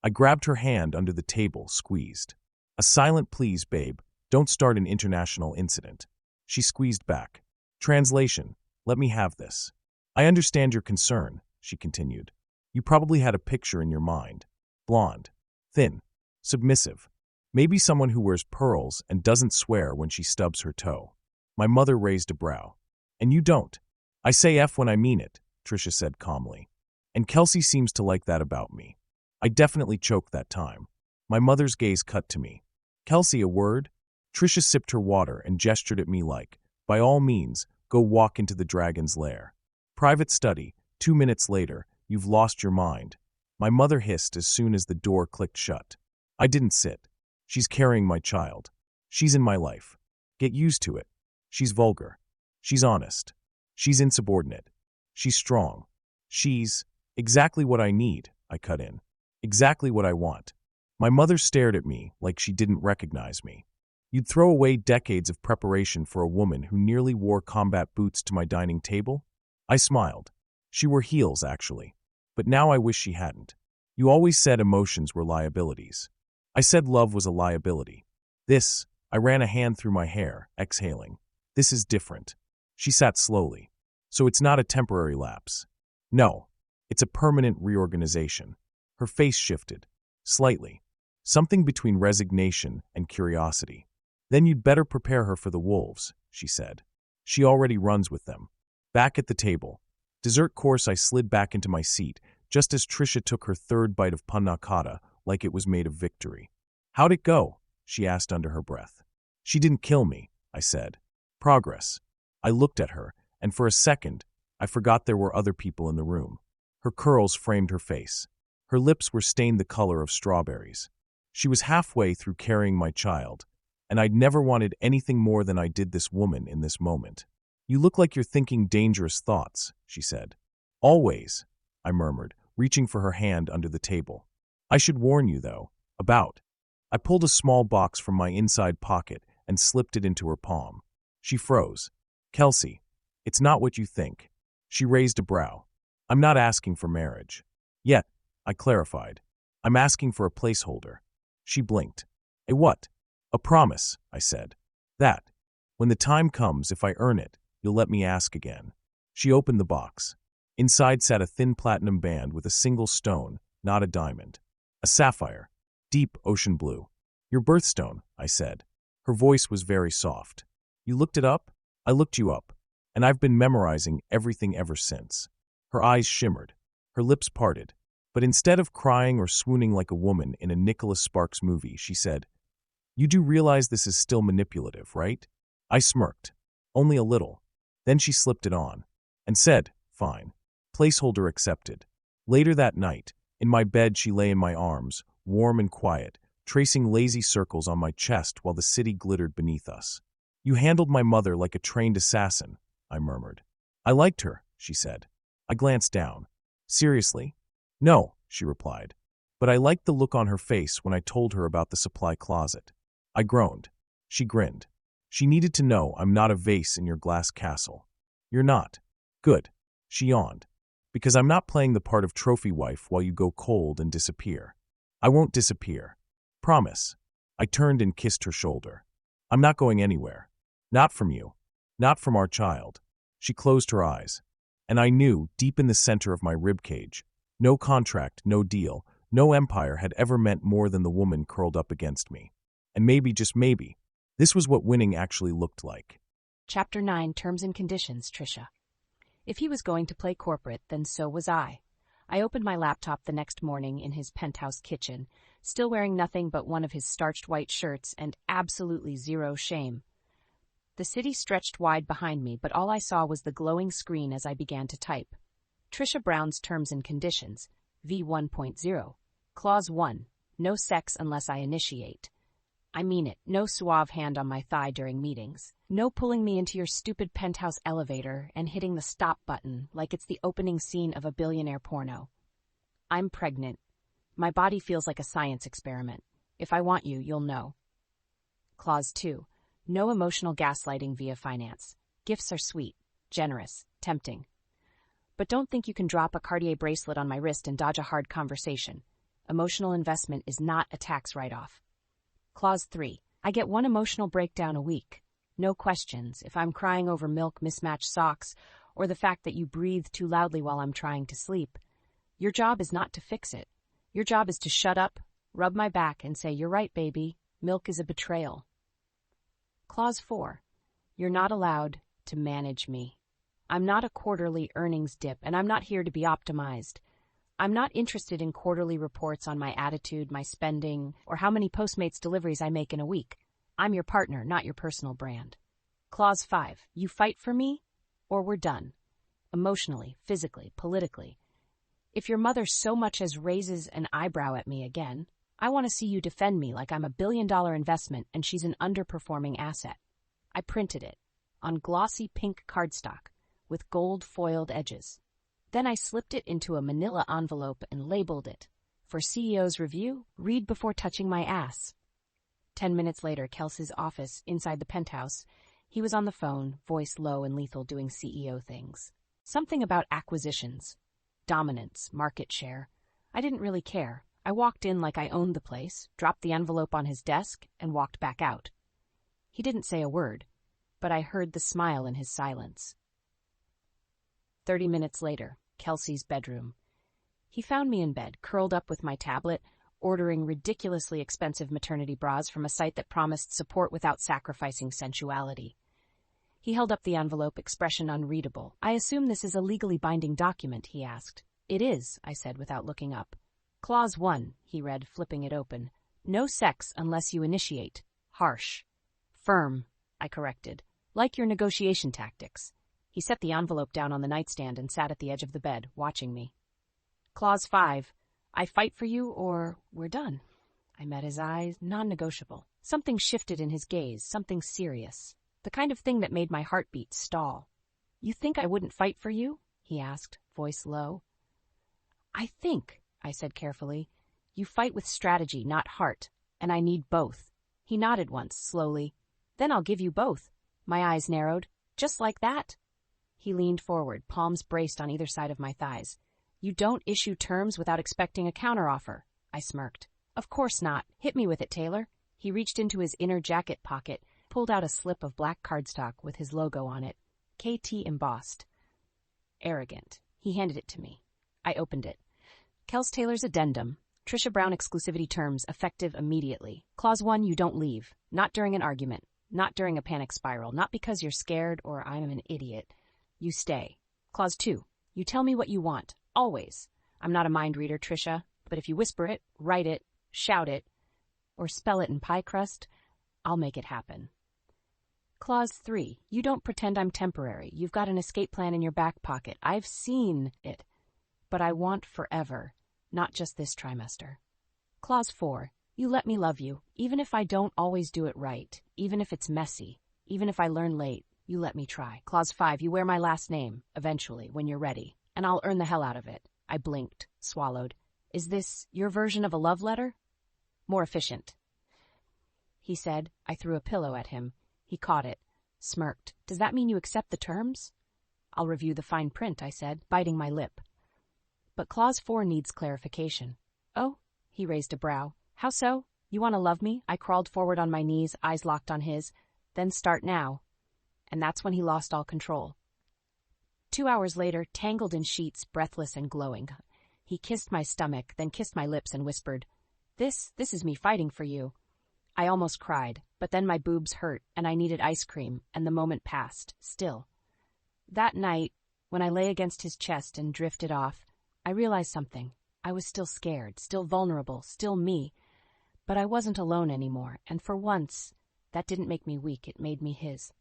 I grabbed her hand under the table, squeezed. "A silent please, babe. Don't start an international incident." She squeezed back. "Translation, let me have this." "I understand your concern," she continued. "You probably had a picture in your mind. Blonde. Thin. Submissive. Maybe someone who wears pearls and doesn't swear when she stubs her toe." My mother raised a brow. "And you don't." "I say F when I mean it," Trisha said calmly. "And Kelce seems to like that about me." I definitely choked that time. My mother's gaze cut to me. "Kelce, a word?" Trisha sipped her water and gestured at me like, "By all means, go walk into the dragon's lair." Private study. 2 minutes later, you've lost your mind. My mother hissed as soon as the door clicked shut. I didn't sit. "She's carrying my child. She's in my life. Get used to it. She's vulgar. She's honest. She's insubordinate. She's strong. She's exactly what I need," I cut in. "Exactly what I want." My mother stared at me like she didn't recognize me. "You'd throw away decades of preparation for a woman who nearly wore combat boots to my dining table?" I smiled. "She wore heels, actually. But now I wish she hadn't. You always said emotions were liabilities." "I said love was a liability. This," I ran a hand through my hair, exhaling. "This is different." She sat slowly. "So it's not a temporary lapse." "No. It's a permanent reorganization." Her face shifted. Slightly. Something between resignation and curiosity. "Then you'd better prepare her for the wolves," she said. "She already runs with them." Back at the table. Dessert course. I slid back into my seat, just as Trisha took her third bite of panna cotta like it was made of victory. "How'd it go?" she asked under her breath. "She didn't kill me," I said. "Progress." I looked at her, and for a second, I forgot there were other people in the room. Her curls framed her face. Her lips were stained the color of strawberries. She was halfway through carrying my child, and I'd never wanted anything more than I did this woman in this moment. "You look like you're thinking dangerous thoughts," she said. "Always," I murmured, reaching for her hand under the table. "I should warn you, though, about." I pulled a small box from my inside pocket and slipped it into her palm. She froze. "Kelce, it's not what you think." She raised a brow. "I'm not asking for marriage. Yet," I clarified. "I'm asking for a placeholder." She blinked. "A what?" "A promise," I said. "That, when the time comes, if I earn it, you'll let me ask again." She opened the box. Inside sat a thin platinum band with a single stone, not a diamond. A sapphire. Deep ocean blue. Your birthstone, I said. Her voice was very soft. You looked it up? I looked you up, and I've been memorizing everything ever since. Her eyes shimmered. Her lips parted. But instead of crying or swooning like a woman in a Nicholas Sparks movie, she said, You do realize this is still manipulative, right? I smirked. Only a little. Then she slipped it on and said, Fine. Placeholder accepted. Later that night, in my bed she lay in my arms, warm and quiet, tracing lazy circles on my chest while the city glittered beneath us. You handled my mother like a trained assassin, I murmured. I liked her, she said. I glanced down. Seriously? No, she replied. But I liked the look on her face when I told her about the supply closet. I groaned. She grinned. She needed to know I'm not a vase in your glass castle. You're not. Good. She yawned. Because I'm not playing the part of trophy wife while you go cold and disappear. I won't disappear. Promise. I turned and kissed her shoulder. I'm not going anywhere. Not from you. Not from our child. She closed her eyes. And I knew, deep in the center of my ribcage, no contract, no deal, no empire had ever meant more than the woman curled up against me. And maybe, just maybe, this was what winning actually looked like. Chapter 9, Terms and Conditions, Trisha. If he was going to play corporate, then so was I. I opened my laptop the next morning in his penthouse kitchen, still wearing nothing but one of his starched white shirts and absolutely zero shame. The city stretched wide behind me, but all I saw was the glowing screen as I began to type. Trisha Brown's Terms and Conditions, V1.0. Clause 1. No sex unless I initiate. I mean it. No suave hand on my thigh during meetings. No pulling me into your stupid penthouse elevator and hitting the stop button like it's the opening scene of a billionaire porno. I'm pregnant. My body feels like a science experiment. If I want you, you'll know. Clause 2. No emotional gaslighting via finance. Gifts are sweet, generous, tempting. But don't think you can drop a Cartier bracelet on my wrist and dodge a hard conversation. Emotional investment is not a tax write-off. Clause 3. I get one emotional breakdown a week. No questions if I'm crying over milk, mismatched socks, or the fact that you breathe too loudly while I'm trying to sleep. Your job is not to fix it. Your job is to shut up, rub my back, and say, You're right, baby. Milk is a betrayal. Clause 4. You're not allowed to manage me. I'm not a quarterly earnings dip, and I'm not here to be optimized. I'm not interested in quarterly reports on my attitude, my spending, or how many Postmates deliveries I make in a week. I'm your partner, not your personal brand. Clause 5. You fight for me, or we're done. Emotionally, physically, politically. If your mother so much as raises an eyebrow at me again, I want to see you defend me like I'm a billion-dollar investment and she's an underperforming asset. I printed it on glossy pink cardstock with gold foiled edges. Then I slipped it into a manila envelope and labeled it, For CEO's review, read before touching my ass. 10 minutes later, Kelce's office, inside the penthouse, he was on the phone, voice low and lethal, doing CEO things. Something about acquisitions, dominance, market share. I didn't really care. I walked in like I owned the place, dropped the envelope on his desk, and walked back out. He didn't say a word, but I heard the smile in his silence. 30 minutes later, Kelce's bedroom. He found me in bed, curled up with my tablet, ordering ridiculously expensive maternity bras from a site that promised support without sacrificing sensuality. He held up the envelope, expression unreadable. I assume this is a legally binding document, he asked. It is, I said without looking up. Clause 1, he read, flipping it open. No sex unless you initiate. Harsh. Firm, I corrected. Like your negotiation tactics. He set the envelope down on the nightstand and sat at the edge of the bed, watching me. Clause 5. I fight for you or we're done. I met his eyes, non-negotiable. Something shifted in his gaze, something serious. The kind of thing that made my heartbeat stall. You think I wouldn't fight for you? He asked, voice low. I think, I said carefully, you fight with strategy, not heart, and I need both. He nodded once, slowly. Then I'll give you both. My eyes narrowed. Just like that? He leaned forward, palms braced on either side of my thighs. You don't issue terms without expecting a counteroffer, I smirked. Of course not. Hit me with it, Taylor. He reached into his inner jacket pocket, pulled out a slip of black cardstock with his logo on it, KT embossed. Arrogant. He handed it to me. I opened it. Kelce Taylor's addendum, Trisha Brown exclusivity terms effective immediately. Clause 1, you don't leave. Not during an argument. Not during a panic spiral. Not because you're scared or I'm an idiot. You stay. Clause 2, you tell me what you want. Always. I'm not a mind reader, Trisha, but if you whisper it, write it, shout it, or spell it in pie crust, I'll make it happen. Clause 3, you don't pretend I'm temporary. You've got an escape plan in your back pocket. I've seen it. But I want forever, not just this trimester. Clause 4, you let me love you, even if I don't always do it right, even if it's messy, even if I learn late, you let me try. Clause 5, you wear my last name, eventually, when you're ready, and I'll earn the hell out of it. I blinked, swallowed. Is this your version of a love letter? More efficient. He said. I threw a pillow at him. He caught it, smirked. Does that mean you accept the terms? I'll review the fine print, I said, biting my lip. But Clause 4 needs clarification. Oh? He raised a brow. How so? You want to love me? I crawled forward on my knees, eyes locked on his. Then start now. And that's when he lost all control. 2 hours later, tangled in sheets, breathless and glowing, he kissed my stomach, then kissed my lips and whispered, This is me fighting for you. I almost cried, but then my boobs hurt, and I needed ice cream, and the moment passed, still. That night, when I lay against his chest and drifted off, I realized something. I was still scared, still vulnerable, still me. But I wasn't alone anymore, and for once, that didn't make me weak, it made me his.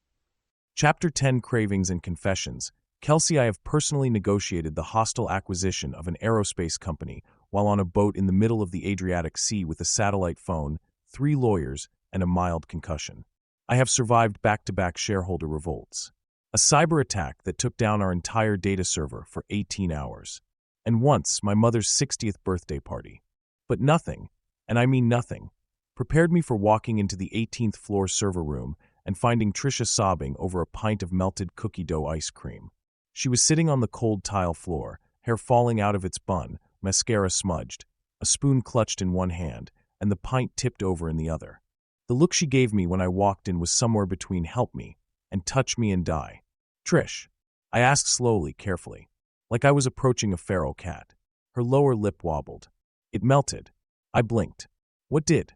Chapter 10, Cravings and Confessions. Kelce, I have personally negotiated the hostile acquisition of an aerospace company while on a boat in the middle of the Adriatic Sea with a satellite phone, 3 lawyers, and a mild concussion. I have survived back-to-back shareholder revolts. A cyber attack that took down our entire data server for 18 hours. And once, my mother's 60th birthday party. But nothing, and I mean nothing, prepared me for walking into the 18th floor server room and finding Trisha sobbing over a pint of melted cookie dough ice cream. She was sitting on the cold tile floor, hair falling out of its bun, mascara smudged, a spoon clutched in one hand, and the pint tipped over in the other. The look she gave me when I walked in was somewhere between help me and touch me and die. Trish, I asked slowly, carefully, like I was approaching a feral cat. Her lower lip wobbled. It melted. I blinked. What did?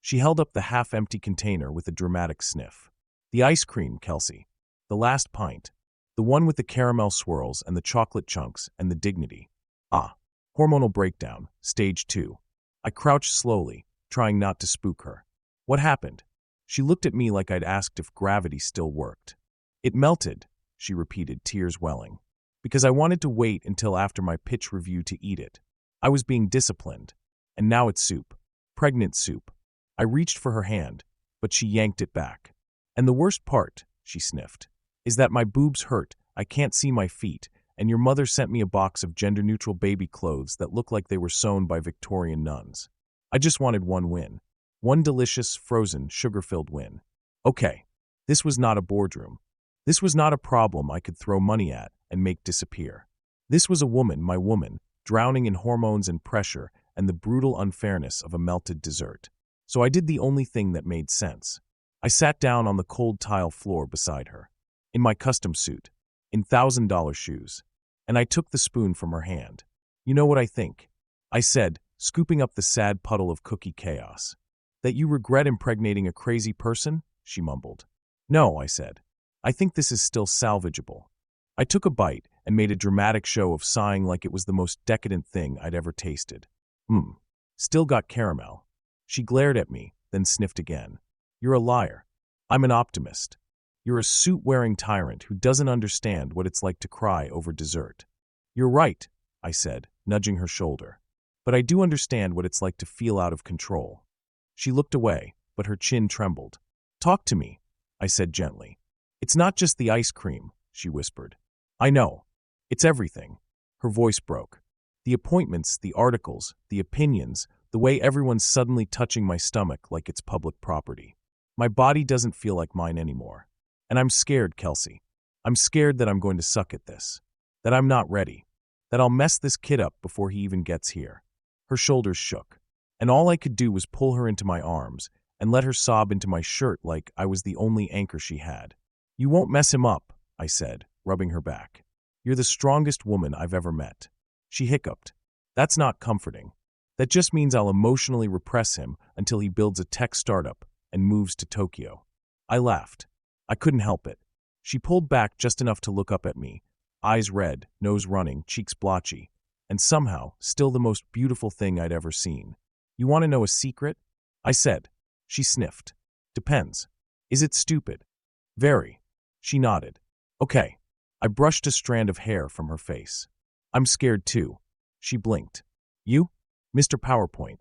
She held up the half-empty container with a dramatic sniff. The ice cream, Kelce. The last pint. The one with the caramel swirls and the chocolate chunks and the dignity. Ah. Hormonal breakdown, stage 2. I crouched slowly, trying not to spook her. What happened? She looked at me like I'd asked if gravity still worked. It melted, she repeated, tears welling. Because I wanted to wait until after my pitch review to eat it. I was being disciplined. And now it's soup. Pregnant soup. I reached for her hand, but she yanked it back. And the worst part, she sniffed, is that my boobs hurt, I can't see my feet, and your mother sent me a box of gender-neutral baby clothes that look like they were sewn by Victorian nuns. I just wanted one win. One delicious, frozen, sugar-filled win. Okay, this was not a boardroom. This was not a problem I could throw money at and make disappear. This was a woman, my woman, drowning in hormones and pressure and the brutal unfairness of a melted dessert. So I did the only thing that made sense. I sat down on the cold tile floor beside her, in my custom suit, in $1,000 shoes, and I took the spoon from her hand. You know what I think? I said, scooping up the sad puddle of cookie chaos. That you regret impregnating a crazy person? She mumbled. No, I said. I think this is still salvageable. I took a bite and made a dramatic show of sighing like it was the most decadent thing I'd ever tasted. Still got caramel. She glared at me, then sniffed again. You're a liar. I'm an optimist. You're a suit-wearing tyrant who doesn't understand what it's like to cry over dessert. You're right, I said, nudging her shoulder. But I do understand what it's like to feel out of control. She looked away, but her chin trembled. Talk to me, I said gently. It's not just the ice cream, she whispered. I know. It's everything. Her voice broke. The appointments, the articles, the opinions, the way everyone's suddenly touching my stomach like it's public property. My body doesn't feel like mine anymore. And I'm scared, Kelce. I'm scared that I'm going to suck at this. That I'm not ready. That I'll mess this kid up before he even gets here. Her shoulders shook. And all I could do was pull her into my arms and let her sob into my shirt like I was the only anchor she had. You won't mess him up, I said, rubbing her back. You're the strongest woman I've ever met. She hiccuped. That's not comforting. That just means I'll emotionally repress him until he builds a tech startup and moves to Tokyo. I laughed. I couldn't help it. She pulled back just enough to look up at me, eyes red, nose running, cheeks blotchy, and somehow still the most beautiful thing I'd ever seen. You want to know a secret? I said. She sniffed. Depends. Is it stupid? Very. She nodded. Okay. I brushed a strand of hair from her face. I'm scared too. She blinked. You? Mr. PowerPoint.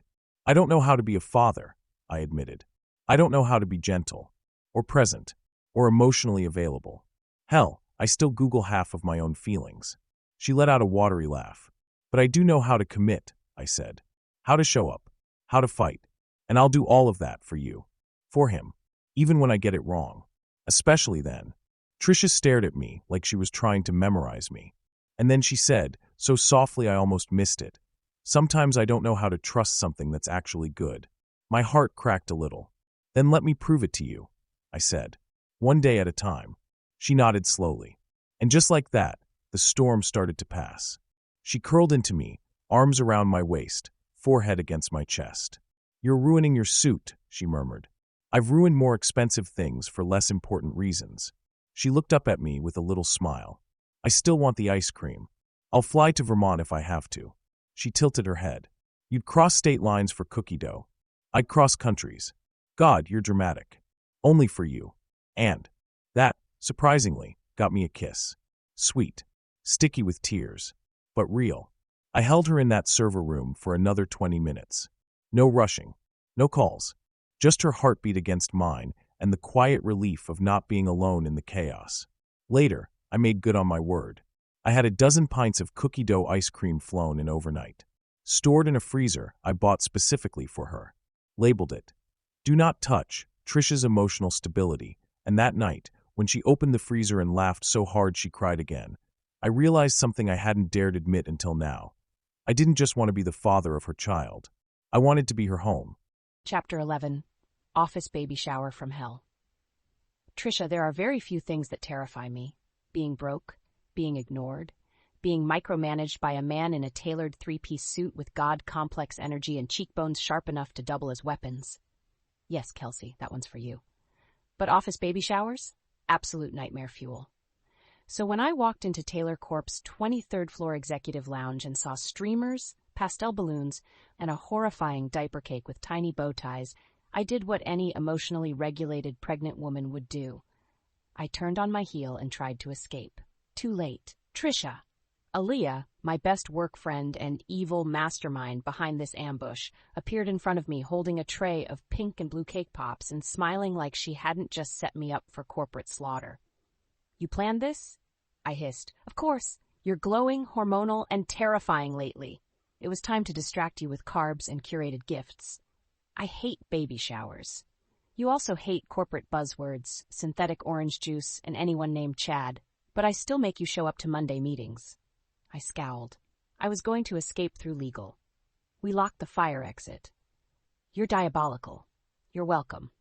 I don't know how to be a father, I admitted. I don't know how to be gentle, or present, or emotionally available. Hell, I still Google half of my own feelings. She let out a watery laugh. But I do know how to commit, I said. How to show up, how to fight, and I'll do all of that for you. For him, even when I get it wrong. Especially then. Trisha stared at me like she was trying to memorize me. And then she said, so softly I almost missed it, sometimes I don't know how to trust something that's actually good. My heart cracked a little. Then let me prove it to you, I said. One day at a time. She nodded slowly. And just like that, the storm started to pass. She curled into me, arms around my waist, forehead against my chest. You're ruining your suit, she murmured. I've ruined more expensive things for less important reasons. She looked up at me with a little smile. I still want the ice cream. I'll fly to Vermont if I have to. She tilted her head. You'd cross state lines for cookie dough. I'd cross countries. God, you're dramatic. Only for you. And that, surprisingly, got me a kiss. Sweet. Sticky with tears. But real. I held her in that server room for another 20 minutes. No rushing. No calls. Just her heartbeat against mine and the quiet relief of not being alone in the chaos. Later, I made good on my word. I had a dozen pints of cookie dough ice cream flown in overnight. Stored in a freezer I bought specifically for her. Labeled it, "Do not touch, Trisha's emotional stability," and that night, when she opened the freezer and laughed so hard she cried again, I realized something I hadn't dared admit until now. I didn't just want to be the father of her child. I wanted to be her home. Chapter 11. Office Baby Shower from Hell. Trisha, there are very few things that terrify me. Being broke, being ignored, being micromanaged by a man in a tailored three-piece suit with God-complex energy and cheekbones sharp enough to double as weapons. Yes, Kelce, that one's for you. But office baby showers? Absolute nightmare fuel. So when I walked into Taylor Corp's 23rd floor executive lounge and saw streamers, pastel balloons, and a horrifying diaper cake with tiny bow ties, I did what any emotionally regulated pregnant woman would do. I turned on my heel and tried to escape. Too late. Trisha. Aaliyah, my best work friend and evil mastermind behind this ambush, appeared in front of me holding a tray of pink and blue cake pops and smiling like she hadn't just set me up for corporate slaughter. You planned this? I hissed. Of course. You're glowing, hormonal, and terrifying lately. It was time to distract you with carbs and curated gifts. I hate baby showers. You also hate corporate buzzwords, synthetic orange juice, and anyone named Chad, but I still make you show up to Monday meetings. I scowled. I was going to escape through legal. We locked the fire exit. You're diabolical. You're welcome.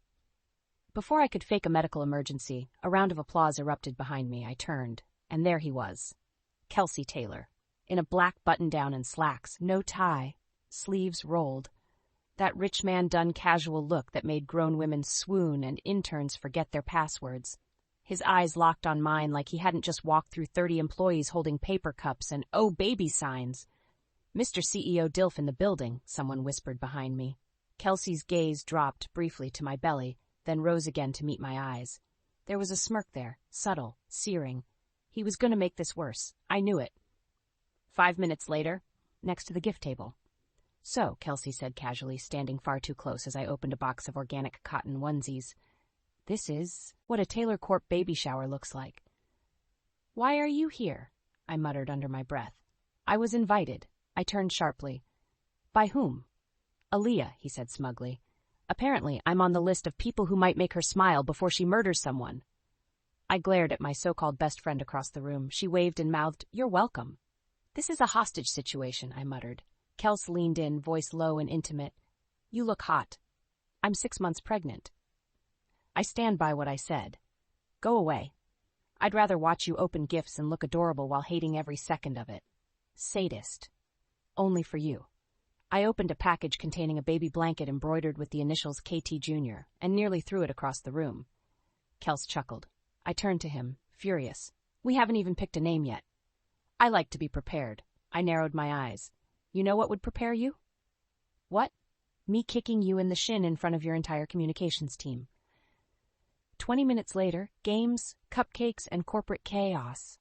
Before I could fake a medical emergency, a round of applause erupted behind me. I turned, and there he was. Kelce Taylor, in a black button-down and slacks, no tie, sleeves rolled. That rich man done casual look that made grown women swoon and interns forget their passwords. His eyes locked on mine like he hadn't just walked through 30 employees holding paper cups and "oh baby" signs. Mr. CEO Dilf in the building, someone whispered behind me. Kelce's gaze dropped briefly to my belly, then rose again to meet my eyes. There was a smirk there, subtle, searing. He was going to make this worse. I knew it. 5 minutes later, next to the gift table. So, Kelce said casually, standing far too close as I opened a box of organic cotton onesies. This is what a Taylor Corp baby shower looks like. Why are you here? I muttered under my breath. I was invited. I turned sharply. By whom? Aaliyah, he said smugly. Apparently, I'm on the list of people who might make her smile before she murders someone. I glared at my so-called best friend across the room. She waved and mouthed, "You're welcome." This is a hostage situation, I muttered. Kelce leaned in, voice low and intimate. You look hot. I'm 6 months pregnant. I stand by what I said. Go away. I'd rather watch you open gifts and look adorable while hating every second of it. Sadist. Only for you. I opened a package containing a baby blanket embroidered with the initials KT Jr. and nearly threw it across the room. Kelce chuckled. I turned to him, furious. We haven't even picked a name yet. I like to be prepared. I narrowed my eyes. You know what would prepare you? What? Me kicking you in the shin in front of your entire communications team. 20 minutes later, games, cupcakes, and corporate chaos.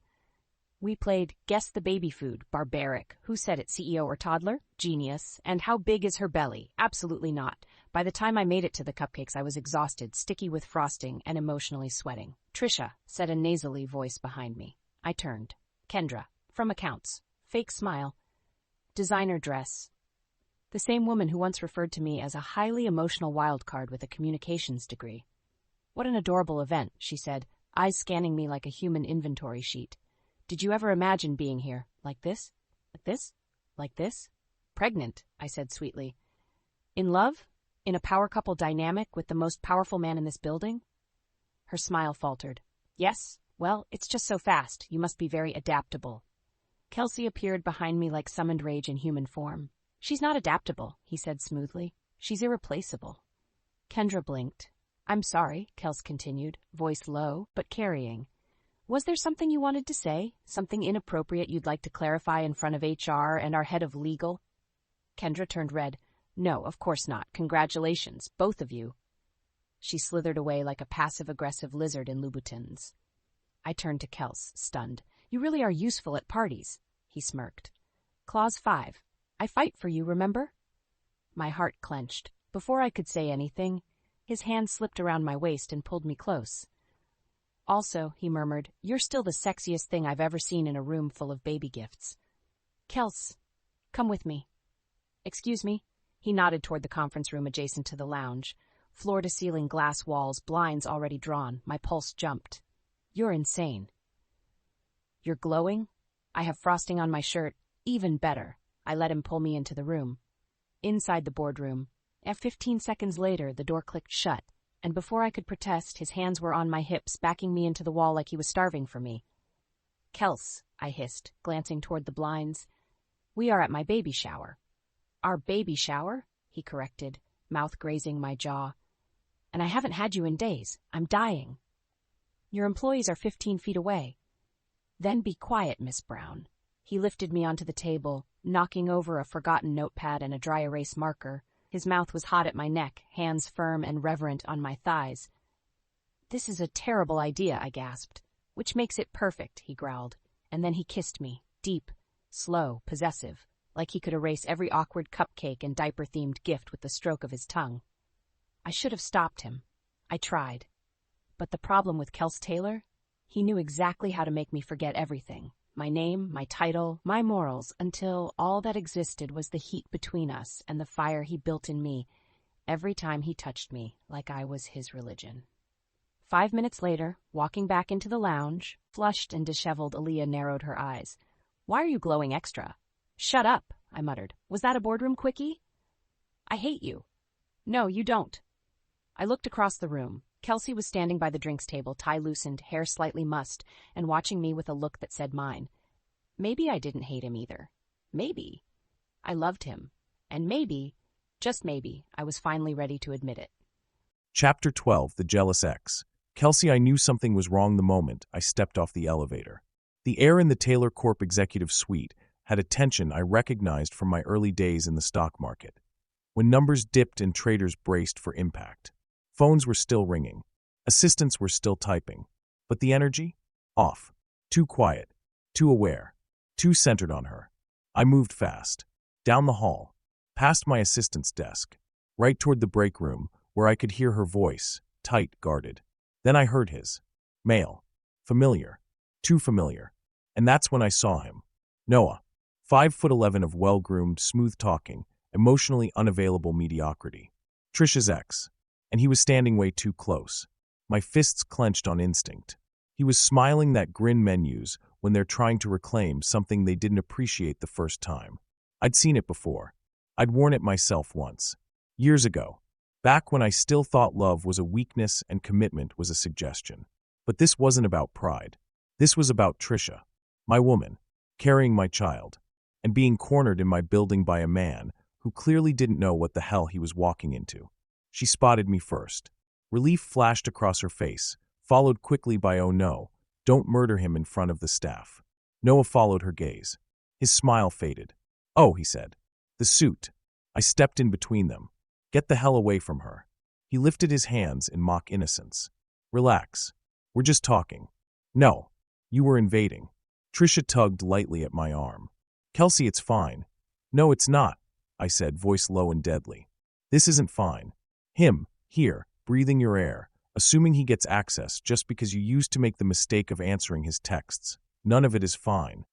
We played Guess the Baby Food, barbaric. Who said it, CEO or toddler? Genius. And how big is her belly? Absolutely not. By the time I made it to the cupcakes, I was exhausted, sticky with frosting, and emotionally sweating. Trisha, said a nasally voice behind me. I turned. Kendra, from accounts. Fake smile. Designer dress. The same woman who once referred to me as a highly emotional wildcard with a communications degree. What an adorable event, she said, eyes scanning me like a human inventory sheet. Did you ever imagine being here? Like this? Like this? Like this? Pregnant, I said sweetly. In love? In a power couple dynamic with the most powerful man in this building? Her smile faltered. Yes? Well, it's just so fast. You must be very adaptable. Kelce appeared behind me like summoned rage in human form. She's not adaptable, he said smoothly. She's irreplaceable. Kendra blinked. I'm sorry, Kelce continued, voice low, but carrying. Was there something you wanted to say? Something inappropriate you'd like to clarify in front of HR and our head of legal? Kendra turned red. No, of course not. Congratulations, both of you. She slithered away like a passive-aggressive lizard in Louboutins. I turned to Kelce, stunned. You really are useful at parties, he smirked. Clause 5. I fight for you, remember? My heart clenched. Before I could say anything, his hand slipped around my waist and pulled me close. Also, he murmured, you're still the sexiest thing I've ever seen in a room full of baby gifts. Kelce, come with me. Excuse me? He nodded toward the conference room adjacent to the lounge. Floor-to-ceiling glass walls, blinds already drawn. My pulse jumped. You're insane. You're glowing? I have frosting on my shirt. Even better. I let him pull me into the room. Inside the boardroom. 15 seconds later, the door clicked shut, and before I could protest, his hands were on my hips, backing me into the wall like he was starving for me. Kelce, I hissed, glancing toward the blinds. We are at my baby shower. Our baby shower? He corrected, mouth grazing my jaw. And I haven't had you in days. I'm dying. Your employees are 15 feet away. Then be quiet, Miss Brown. He lifted me onto the table, knocking over a forgotten notepad and a dry erase marker. His mouth was hot at my neck, hands firm and reverent on my thighs. This is a terrible idea, I gasped. Which makes it perfect, he growled. And then he kissed me, deep, slow, possessive, like he could erase every awkward cupcake and diaper-themed gift with the stroke of his tongue. I should have stopped him. I tried. But the problem with Kelce Taylor? He knew exactly how to make me forget everything. My name, my title, my morals, until all that existed was the heat between us and the fire he built in me every time he touched me like I was his religion. 5 minutes later, walking back into the lounge, flushed and disheveled, Aaliyah narrowed her eyes. Why are you glowing extra? Shut up, I muttered. Was that a boardroom quickie? I hate you. No, you don't. I looked across the room. Kelce was standing by the drinks table, tie loosened, hair slightly mussed, and watching me with a look that said mine. Maybe I didn't hate him either. Maybe. I loved him. And maybe, just maybe, I was finally ready to admit it. Chapter 12, The Jealous Ex. Kelce, I knew something was wrong the moment I stepped off the elevator. The air in the Taylor Corp executive suite had a tension I recognized from my early days in the stock market, when numbers dipped and traders braced for impact. Phones were still ringing. Assistants were still typing. But the energy? Off. Too quiet. Too aware. Too centered on her. I moved fast. Down the hall. Past my assistant's desk. Right toward the break room, where I could hear her voice, tight, guarded. Then I heard his. Male. Familiar. Too familiar. And that's when I saw him. Noah. 5'11" of well-groomed, smooth-talking, emotionally unavailable mediocrity. Trisha's ex. And he was standing way too close. My fists clenched on instinct. He was smiling that grin menus when they're trying to reclaim something they didn't appreciate the first time. I'd seen it before. I'd worn it myself once. Years ago. Back when I still thought love was a weakness and commitment was a suggestion. But this wasn't about pride. This was about Trisha, my woman, carrying my child, and being cornered in my building by a man who clearly didn't know what the hell he was walking into. She spotted me first. Relief flashed across her face, followed quickly by "Oh no, don't murder him in front of the staff." Noah followed her gaze. His smile faded. "Oh," he said. "The suit." I stepped in between them. "Get the hell away from her." He lifted his hands in mock innocence. "Relax. We're just talking." "No. You were invading." Trisha tugged lightly at my arm. "Kelce, it's fine." "No, it's not," I said, voice low and deadly. "This isn't fine. Him, here, breathing your air, assuming he gets access just because you used to make the mistake of answering his texts. None of it is fine."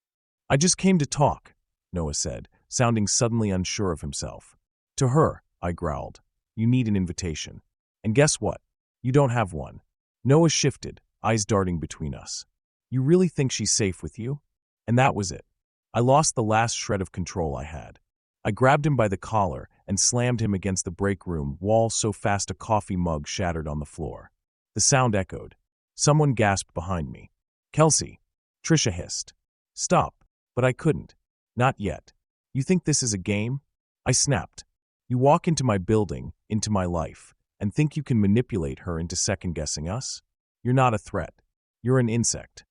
"I just came to talk," Noah said, sounding suddenly unsure of himself. "To her," I growled. "You need an invitation. And guess what? You don't have one." Noah shifted, eyes darting between us. "You really think she's safe with you?" And that was it. I lost the last shred of control I had. I grabbed him by the collar and slammed him against the break room wall so fast a coffee mug shattered on the floor. The sound echoed. Someone gasped behind me. "Kelce!" Trisha hissed. "Stop." But I couldn't. "Not yet. You think this is a game?" I snapped. "You walk into my building, into my life, and think you can manipulate her into second-guessing us? You're not a threat. You're an insect."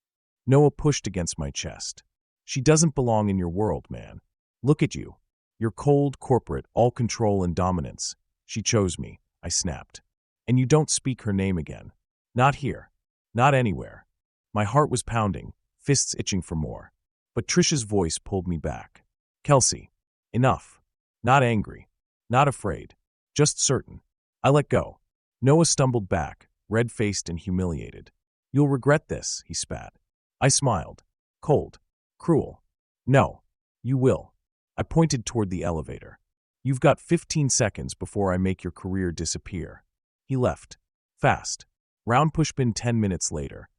Noah pushed against my chest. "She doesn't belong in your world, man. Look at you. You're cold, corporate, all control and dominance. She chose me," I snapped. "And you don't speak her name again. Not here. Not anywhere." My heart was pounding, fists itching for more. But Trisha's voice pulled me back. "Kelce, enough." Not angry. Not afraid. Just certain. I let go. Noah stumbled back, red-faced and humiliated. "You'll regret this," he spat. I smiled. Cold. Cruel. "No. You will." I pointed toward the elevator. "You've got 15 seconds before I make your career disappear." He left. Fast. Round pushbin 10 minutes later.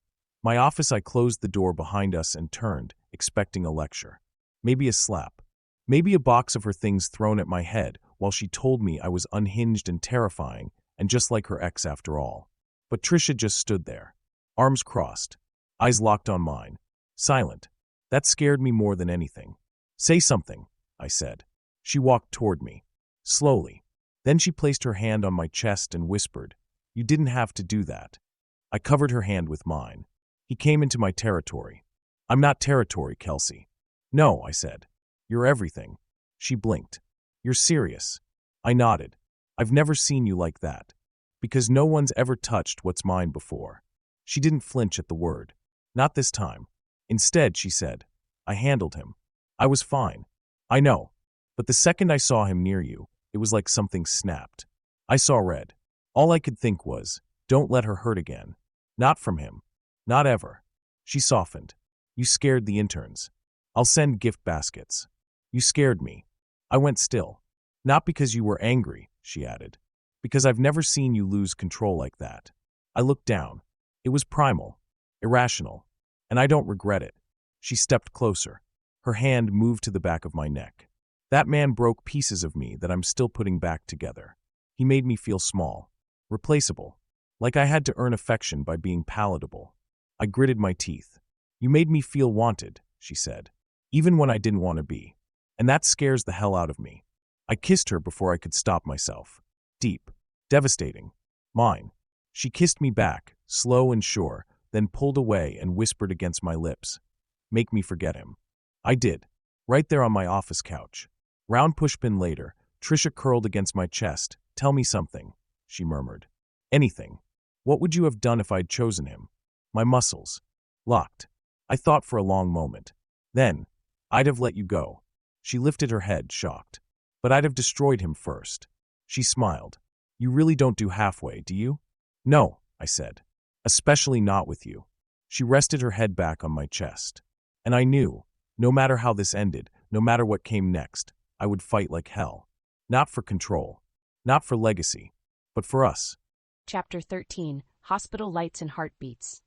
My office, I closed the door behind us and turned, expecting a lecture. Maybe a slap. Maybe a box of her things thrown at my head while she told me I was unhinged and terrifying and just like her ex after all. But Trisha just stood there. Arms crossed. Eyes locked on mine. Silent. That scared me more than anything. "Say something," I said. She walked toward me. Slowly. Then she placed her hand on my chest and whispered, "You didn't have to do that." I covered her hand with mine. "He came into my territory." "I'm not territory, Kelce." "No," I said. "You're everything." She blinked. "You're serious?" I nodded. "I've never seen you like that. Because no one's ever touched what's mine before." She didn't flinch at the word. "Not this time." Instead, she said, "I handled him. I was fine." "I know. But the second I saw him near you, it was like something snapped." I saw red. All I could think was, don't let her hurt again. Not from him. Not ever. She softened. "You scared the interns. I'll send gift baskets." "You scared me." I went still. "Not because you were angry," she added. "Because I've never seen you lose control like that." I looked down. It was primal. Irrational. And I don't regret it. She stepped closer. Her hand moved to the back of my neck. "That man broke pieces of me that I'm still putting back together. He made me feel small. Replaceable. Like I had to earn affection by being palatable." I gritted my teeth. "You made me feel wanted," she said. "Even when I didn't want to be. And that scares the hell out of me." I kissed her before I could stop myself. Deep. Devastating. Mine. She kissed me back, slow and sure, then pulled away and whispered against my lips, "Make me forget him." I did. Right there on my office couch. Round pushpin later, Trisha curled against my chest. "Tell me something," she murmured. "Anything. What would you have done if I'd chosen him?" My muscles. Locked. I thought for a long moment. Then, "I'd have let you go." She lifted her head, shocked. "But I'd have destroyed him first." She smiled. "You really don't do halfway, do you?" "No," I said. "Especially not with you." She rested her head back on my chest. And I knew, no matter how this ended, no matter what came next, I would fight like hell. Not for control. Not for legacy. But for us. Chapter 13, Hospital Lights and Heartbeats.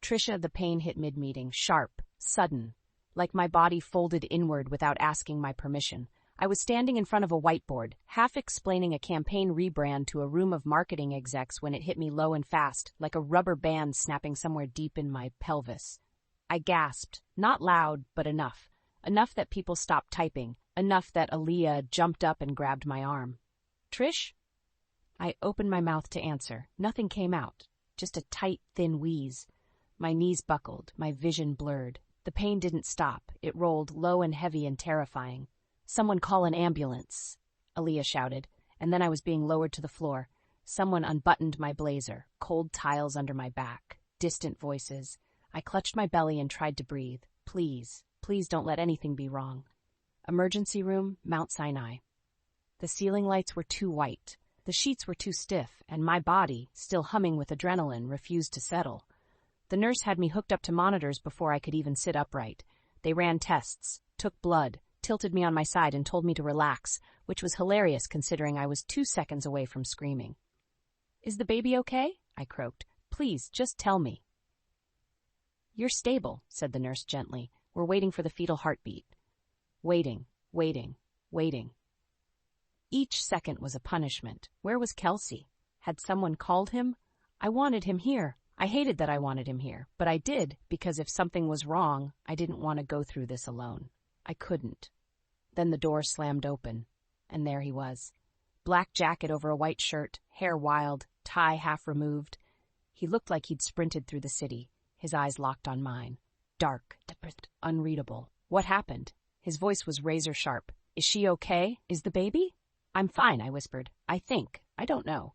Trisha, the pain hit mid-meeting, sharp, sudden, like my body folded inward without asking my permission. I was standing in front of a whiteboard, half explaining a campaign rebrand to a room of marketing execs when it hit me low and fast, like a rubber band snapping somewhere deep in my pelvis. I gasped, not loud, but enough. Enough that people stopped typing, enough that Aaliyah jumped up and grabbed my arm. "Trish?" I opened my mouth to answer. Nothing came out, just a tight, thin wheeze. My knees buckled, my vision blurred. The pain didn't stop. It rolled low and heavy and terrifying. "Someone call an ambulance," Aaliyah shouted, and then I was being lowered to the floor. Someone unbuttoned my blazer, cold tiles under my back, distant voices. I clutched my belly and tried to breathe. "Please, please don't let anything be wrong." Emergency room, Mount Sinai. The ceiling lights were too white. The sheets were too stiff, and my body, still humming with adrenaline, refused to settle. The nurse had me hooked up to monitors before I could even sit upright. They ran tests, took blood, tilted me on my side and told me to relax, which was hilarious considering I was 2 seconds away from screaming. "Is the baby okay?" I croaked. "Please, just tell me." "You're stable," said the nurse gently. "We're waiting for the fetal heartbeat." Waiting, waiting, waiting. Each second was a punishment. Where was Kelce? Had someone called him? I wanted him here. I hated that I wanted him here, but I did because if something was wrong, I didn't want to go through this alone. I couldn't. Then the door slammed open, and there he was. Black jacket over a white shirt, hair wild, tie half removed. He looked like he'd sprinted through the city, his eyes locked on mine. Dark, unreadable. What happened? His voice was razor sharp. "Is she okay? Is the baby?" "I'm fine," I whispered. "I think. I don't know."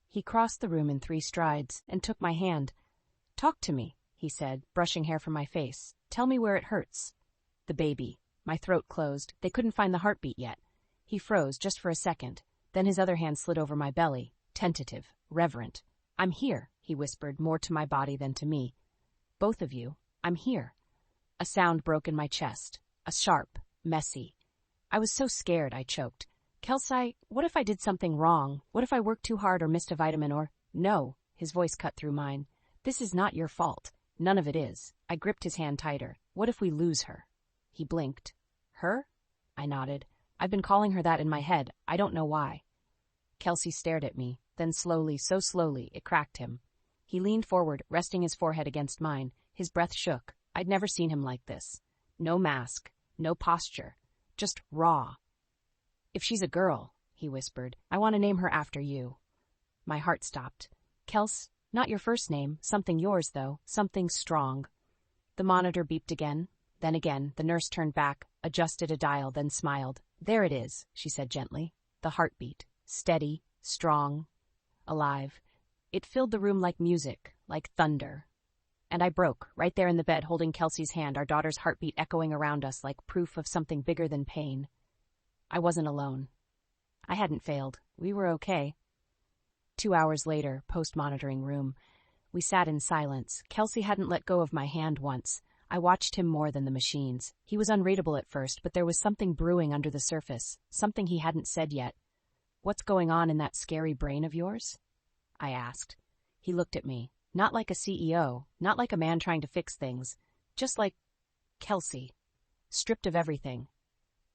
He crossed the room in 3 strides and took my hand. "Talk to me," he said, brushing hair from my face. "Tell me where it hurts." The baby. My throat closed. They couldn't find the heartbeat yet. He froze just for a second. Then his other hand slid over my belly, tentative, reverent. "I'm here," he whispered, more to my body than to me. "Both of you, I'm here." A sound broke in my chest. A sharp, messy. I was so scared I choked. "Kelce, what if I did something wrong? What if I worked too hard or missed a vitamin or—" "No," his voice cut through mine. "This is not your fault. None of it is." I gripped his hand tighter. "What if we lose her?" He blinked. "Her?" I nodded. "I've been calling her that in my head. I don't know why." Kelce stared at me. Then slowly, so slowly, it cracked him. He leaned forward, resting his forehead against mine. His breath shook. I'd never seen him like this. No mask. No posture. Just raw. "If she's a girl," he whispered, "I want to name her after you." My heart stopped. "Kelce, not your first name, something yours, though, something strong." The monitor beeped again. Then again, the nurse turned back, adjusted a dial, then smiled. "There it is," she said gently. The heartbeat. Steady, strong, alive. It filled the room like music, like thunder. And I broke, right there in the bed, holding Kelce's hand, our daughter's heartbeat echoing around us like proof of something bigger than pain. I wasn't alone. I hadn't failed. We were okay. 2 hours later, post-monitoring room. We sat in silence. Kelce hadn't let go of my hand once. I watched him more than the machines. He was unreadable at first, but there was something brewing under the surface, something he hadn't said yet. "What's going on in that scary brain of yours?" I asked. He looked at me. Not like a CEO, not like a man trying to fix things, just like Kelce, stripped of everything.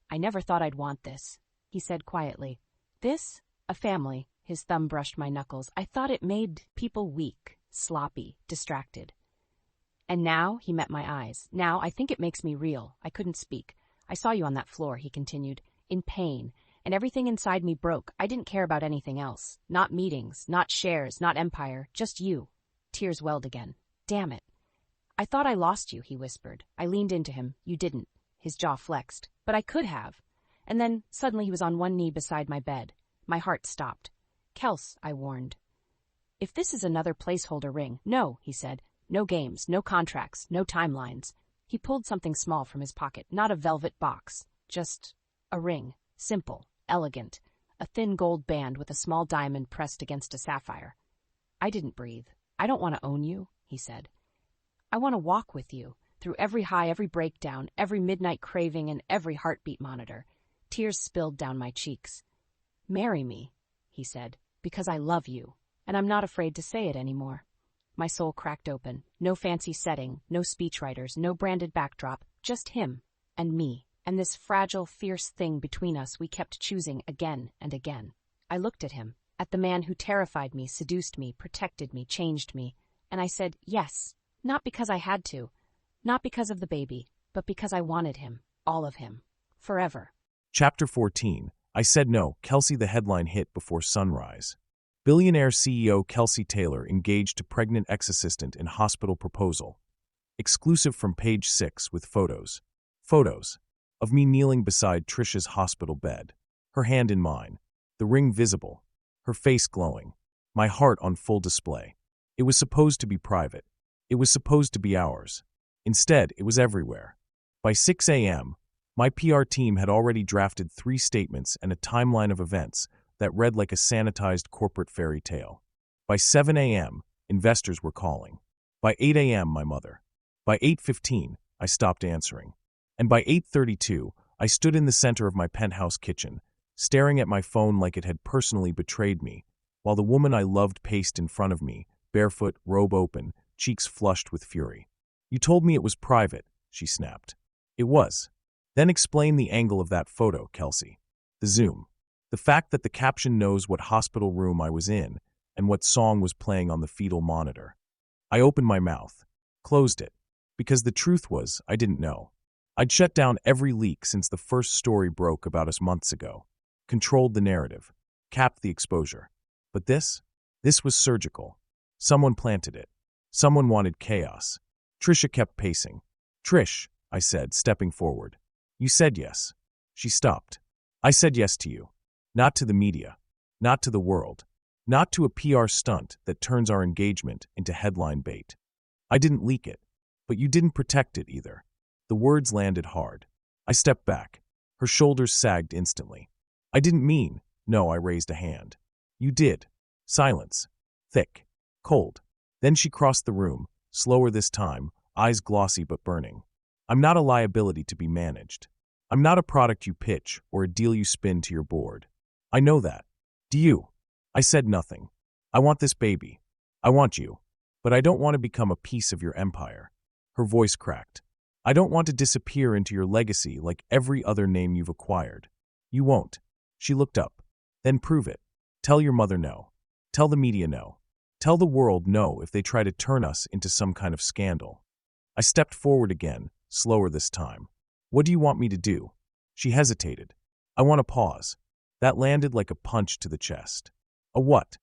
"I never thought I'd want this," he said quietly. "This? A family." His thumb brushed my knuckles. "I thought it made people weak, sloppy, distracted." "And now," he met my eyes, "now I think it makes me real." I couldn't speak. "I saw you on that floor," he continued, "in pain, and everything inside me broke. I didn't care about anything else. Not meetings, not shares, not empire, just you." Tears welled again. "Damn it." "I thought I lost you," he whispered. I leaned into him. "You didn't." His jaw flexed. "But I could have." And then, suddenly he was on one knee beside my bed. My heart stopped. "Kelce," I warned. "If this is another placeholder ring—" "No," he said. "No games, no contracts, no timelines." He pulled something small from his pocket, not a velvet box. Just a ring. Simple, elegant. A thin gold band with a small diamond pressed against a sapphire. I didn't breathe. "I don't want to own you," he said. "I want to walk with you, through every high, every breakdown, every midnight craving, and every heartbeat monitor." Tears spilled down my cheeks. "Marry me," he said, "because I love you, and I'm not afraid to say it anymore." My soul cracked open. No fancy setting, no speechwriters, no branded backdrop, just him and me, and this fragile, fierce thing between us we kept choosing again and again. I looked at him, at the man who terrified me, seduced me, protected me, changed me, and I said yes, not because I had to, not because of the baby, but because I wanted him, all of him, forever. Chapter 14. I Said No. Kelce. The headline hit before sunrise. Billionaire CEO Kelce Taylor engaged to pregnant ex-assistant in hospital proposal. Exclusive from page 6 with photos. Photos of me kneeling beside Trisha's hospital bed. Her hand in mine. The ring visible. Her face glowing. My heart on full display. It was supposed to be private. It was supposed to be ours. Instead, it was everywhere. By 6 a.m., my PR team had already drafted 3 statements and a timeline of events that read like a sanitized corporate fairy tale. By 7 a.m., investors were calling. By 8 a.m., my mother. By 8:15, I stopped answering. And by 8:32, I stood in the center of my penthouse kitchen, staring at my phone like it had personally betrayed me, while the woman I loved paced in front of me, barefoot, robe open, cheeks flushed with fury. You told me it was private, she snapped. It was. Then explain the angle of that photo, Kelce. The zoom. The fact that the caption knows what hospital room I was in and what song was playing on the fetal monitor. I opened my mouth, closed it, because the truth was I didn't know. I'd shut down every leak since the first story broke about us months ago, controlled the narrative, capped the exposure. But this was surgical. Someone planted it. Someone wanted chaos. Trisha kept pacing. Trish, I said, stepping forward. You said yes. She stopped. I said yes to you. Not to the media. Not to the world. Not to a PR stunt that turns our engagement into headline bait. I didn't leak it, but you didn't protect it either. The words landed hard. I stepped back. Her shoulders sagged instantly. I didn't mean, no, I raised a hand. You did. Silence. Thick. Cold. Then she crossed the room, slower this time, eyes glossy but burning. I'm not a liability to be managed. I'm not a product you pitch or a deal you spin to your board. I know that. Do you? I said nothing. I want this baby. I want you. But I don't want to become a piece of your empire. Her voice cracked. I don't want to disappear into your legacy like every other name you've acquired. You won't. She looked up. Then prove it. Tell your mother no. Tell the media no. Tell the world no if they try to turn us into some kind of scandal. I stepped forward again, slower this time. What do you want me to do? She hesitated. I want to pause. That landed like a punch to the chest. A what?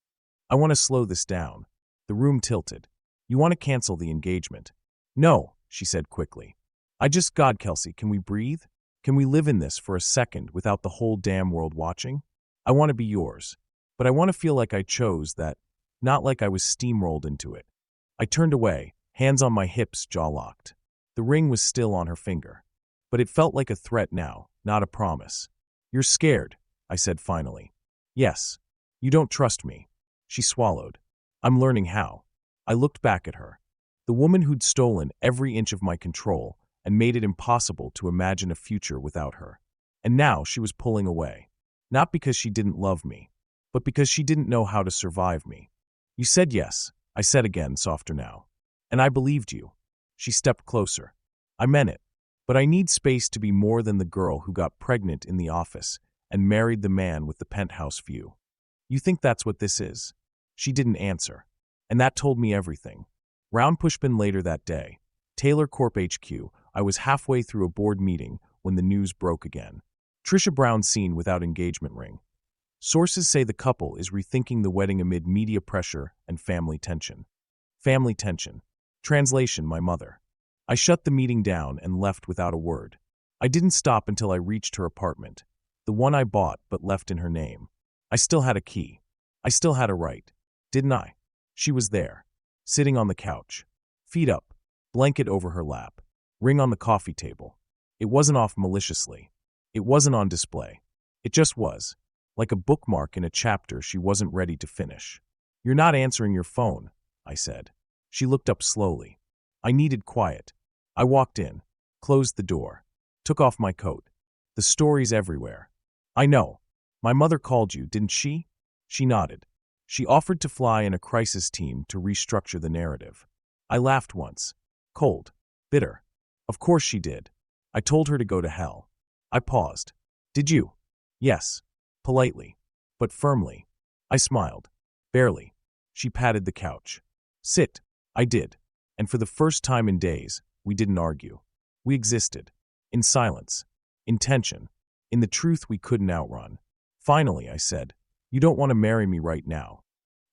I want to slow this down. The room tilted. You want to cancel the engagement? No, she said quickly. God, Kelce, can we breathe? Can we live in this for a second without the whole damn world watching? I want to be yours. But I want to feel like I chose that, not like I was steamrolled into it. I turned away, hands on my hips, jaw locked. The ring was still on her finger. But it felt like a threat now, not a promise. You're scared, I said finally. Yes. You don't trust me. She swallowed. I'm learning how. I looked back at her. The woman who'd stolen every inch of my control and made it impossible to imagine a future without her. And now she was pulling away. Not because she didn't love me, but because she didn't know how to survive me. You said yes, I said again, softer now. And I believed you. She stepped closer. I meant it. But I need space to be more than the girl who got pregnant in the office and married the man with the penthouse view. You think that's what this is? She didn't answer. And that told me everything. Round pushpin later that day, Taylor Corp HQ, I was halfway through a board meeting when the news broke again. Trisha Brown seen without engagement ring. Sources say the couple is rethinking the wedding amid media pressure and family tension. Family tension. Translation, my mother. I shut the meeting down and left without a word. I didn't stop until I reached her apartment, the one I bought but left in her name. I still had a key. I still had a right. Didn't I? She was there, sitting on the couch, feet up, blanket over her lap, ring on the coffee table. It wasn't off maliciously. It wasn't on display. It just was, like a bookmark in a chapter she wasn't ready to finish. You're not answering your phone, I said. She looked up slowly. I needed quiet. I walked in, closed the door, took off my coat. The stories everywhere. I know. My mother called you, didn't she? She nodded. She offered to fly in a crisis team to restructure the narrative. I laughed once. Cold. Bitter. Of course she did. I told her to go to hell. I paused. Did you? Yes. Politely. But firmly. I smiled. Barely. She patted the couch. Sit. I did. And for the first time in days, we didn't argue. We existed. In silence. In tension. in the truth we couldn't outrun. Finally, I said, "You don't want to marry me right now."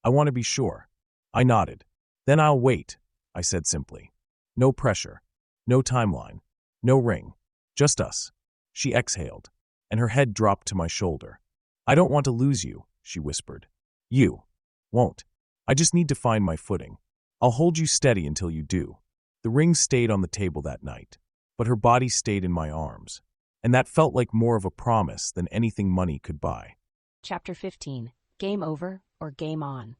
"I want to be sure." I nodded. "Then I'll wait," I said simply. No pressure, no timeline, no ring, just us. She exhaled, and her head dropped to my shoulder. "I don't want to lose you," she whispered. "You won't. I just need to find my footing. I'll hold you steady until you do." The ring stayed on the table that night, but her body stayed in my arms, and that felt like more of a promise than anything money could buy. Chapter 15. Game over or game on.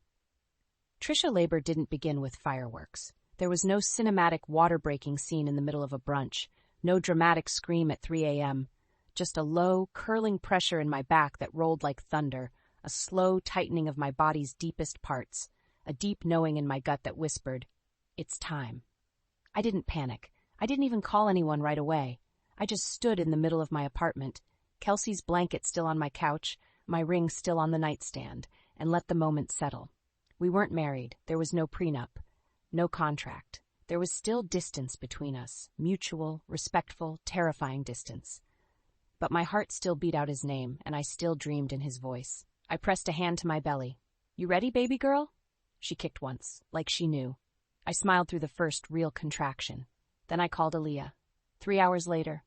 Trisha labor didn't begin with fireworks. There was no cinematic water-breaking scene in the middle of a brunch, no dramatic scream at 3 a.m., just a low, curling pressure in my back that rolled like thunder, a slow tightening of my body's deepest parts, a deep knowing in my gut that whispered, "It's time." I didn't panic. I didn't even call anyone right away. I just stood in the middle of my apartment, Kelce's blanket still on my couch, my ring still on the nightstand, and let the moment settle. We weren't married. There was no prenup, no contract. There was still distance between us, mutual, respectful, terrifying distance. But my heart still beat out his name, and I still dreamed in his voice. I pressed a hand to my belly. "You ready, baby girl?" She kicked once, like she knew. I smiled through the first real contraction. Then I called Aaliyah. 3 hours later.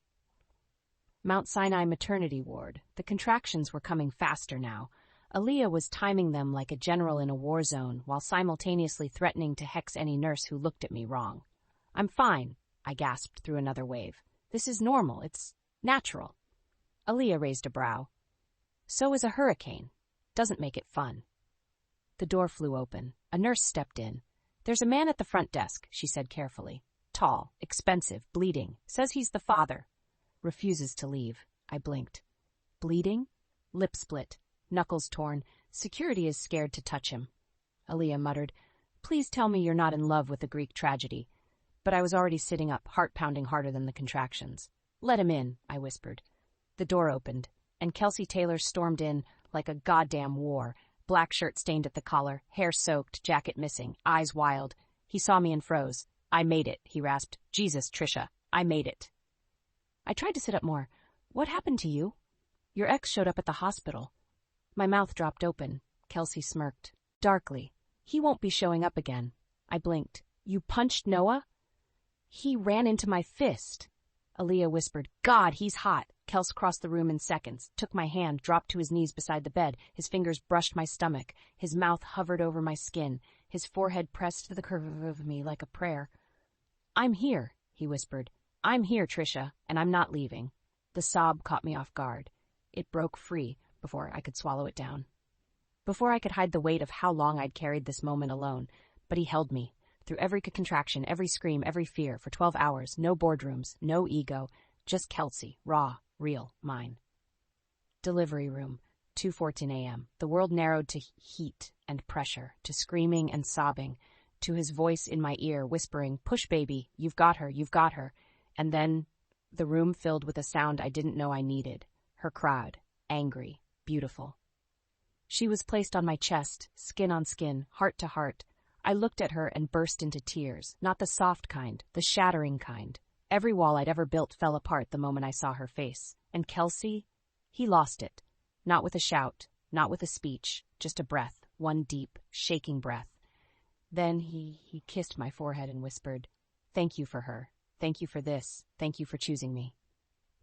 Mount Sinai maternity ward. The contractions were coming faster now. Aaliyah was timing them like a general in a war zone, while simultaneously threatening to hex any nurse who looked at me wrong. "I'm fine," I gasped through another wave. "This is normal. It's natural." Aaliyah raised a brow. "So is a hurricane. Doesn't make it fun." The door flew open. A nurse stepped in. "There's a man at the front desk," she said carefully. "Tall, expensive, bleeding. Says he's the father. Refuses to leave." I blinked. "Bleeding?" Lip split. Knuckles torn. "Security is scared to touch him." Aaliyah muttered, "Please tell me you're not in love with the Greek tragedy." But I was already sitting up, heart pounding harder than the contractions. "Let him in," I whispered. The door opened, and Kelce Taylor stormed in like a goddamn war, black shirt stained at the collar, hair soaked, jacket missing, eyes wild. He saw me and froze. "I made it," he rasped. "Jesus, Trisha, I made it." I tried to sit up more. "What happened to you?" "Your ex showed up at the hospital." My mouth dropped open. Kelce smirked. Darkly. "He won't be showing up again." I blinked. "You punched Noah?" "He ran into my fist." Aaliyah whispered, "God, he's hot." Kelce crossed the room in seconds, took my hand, dropped to his knees beside the bed. His fingers brushed my stomach. His mouth hovered over my skin. His forehead pressed to the curve of me like a prayer. "I'm here," he whispered. "I'm here, Trisha, and I'm not leaving." The sob caught me off guard. It broke free before I could swallow it down. Before I could hide the weight of how long I'd carried this moment alone. But he held me, through every contraction, every scream, every fear, for 12 hours, no boardrooms, no ego, just Kelce, raw, real, mine. Delivery room, 2:14 a.m. The world narrowed to heat and pressure, to screaming and sobbing, to his voice in my ear whispering, "Push, baby, you've got her, you've got her." And then the room filled with a sound I didn't know I needed. Her crowd, angry, beautiful. She was placed on my chest, skin on skin, heart to heart. I looked at her and burst into tears, not the soft kind, the shattering kind. Every wall I'd ever built fell apart the moment I saw her face. And Kelce, he lost it. Not with a shout, not with a speech, just a breath, one deep, shaking breath. Then he kissed my forehead and whispered, "Thank you for her. Thank you for this. Thank you for choosing me."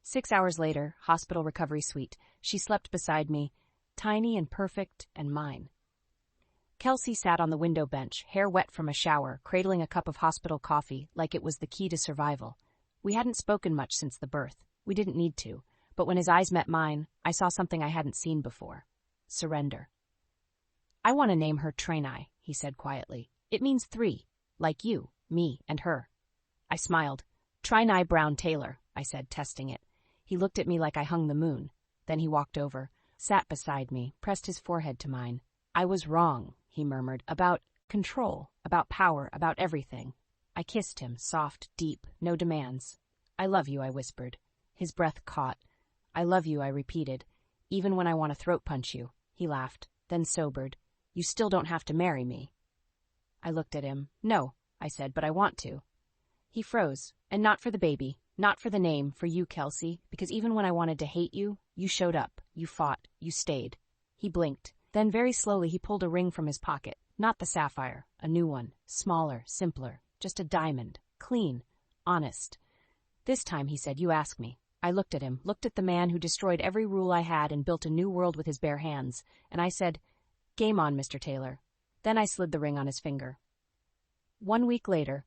6 hours later, hospital recovery suite. She slept beside me, tiny and perfect and mine. Kelce sat on the window bench, hair wet from a shower, cradling a cup of hospital coffee like it was the key to survival. We hadn't spoken much since the birth. We didn't need to. But when his eyes met mine, I saw something I hadn't seen before. Surrender. "I want to name her Trainai," he said quietly. "It means 3, like you, me, and her." I smiled. "Trainai Brown Taylor," I said, testing it. He looked at me like I hung the moon. Then he walked over, sat beside me, pressed his forehead to mine. "I was wrong," he murmured, "about control, about power, about everything." I kissed him, soft, deep, no demands. "I love you," I whispered. His breath caught. "I love you," I repeated, "even when I want to throat punch you." He laughed, then sobered. "You still don't have to marry me." I looked at him. "No," I said, "but I want to." He froze, "And not for the baby. Not for the name, for you, Kelce, because even when I wanted to hate you, you showed up, you fought, you stayed. He blinked. Then very slowly he pulled a ring from his pocket. Not the sapphire, a new one, smaller, simpler, just a diamond, clean, honest. This time, he said, you ask me. I looked at him, looked at the man who destroyed every rule I had and built a new world with his bare hands, and I said, game on, Mr. Taylor. Then I slid the ring on his finger. 1 week later,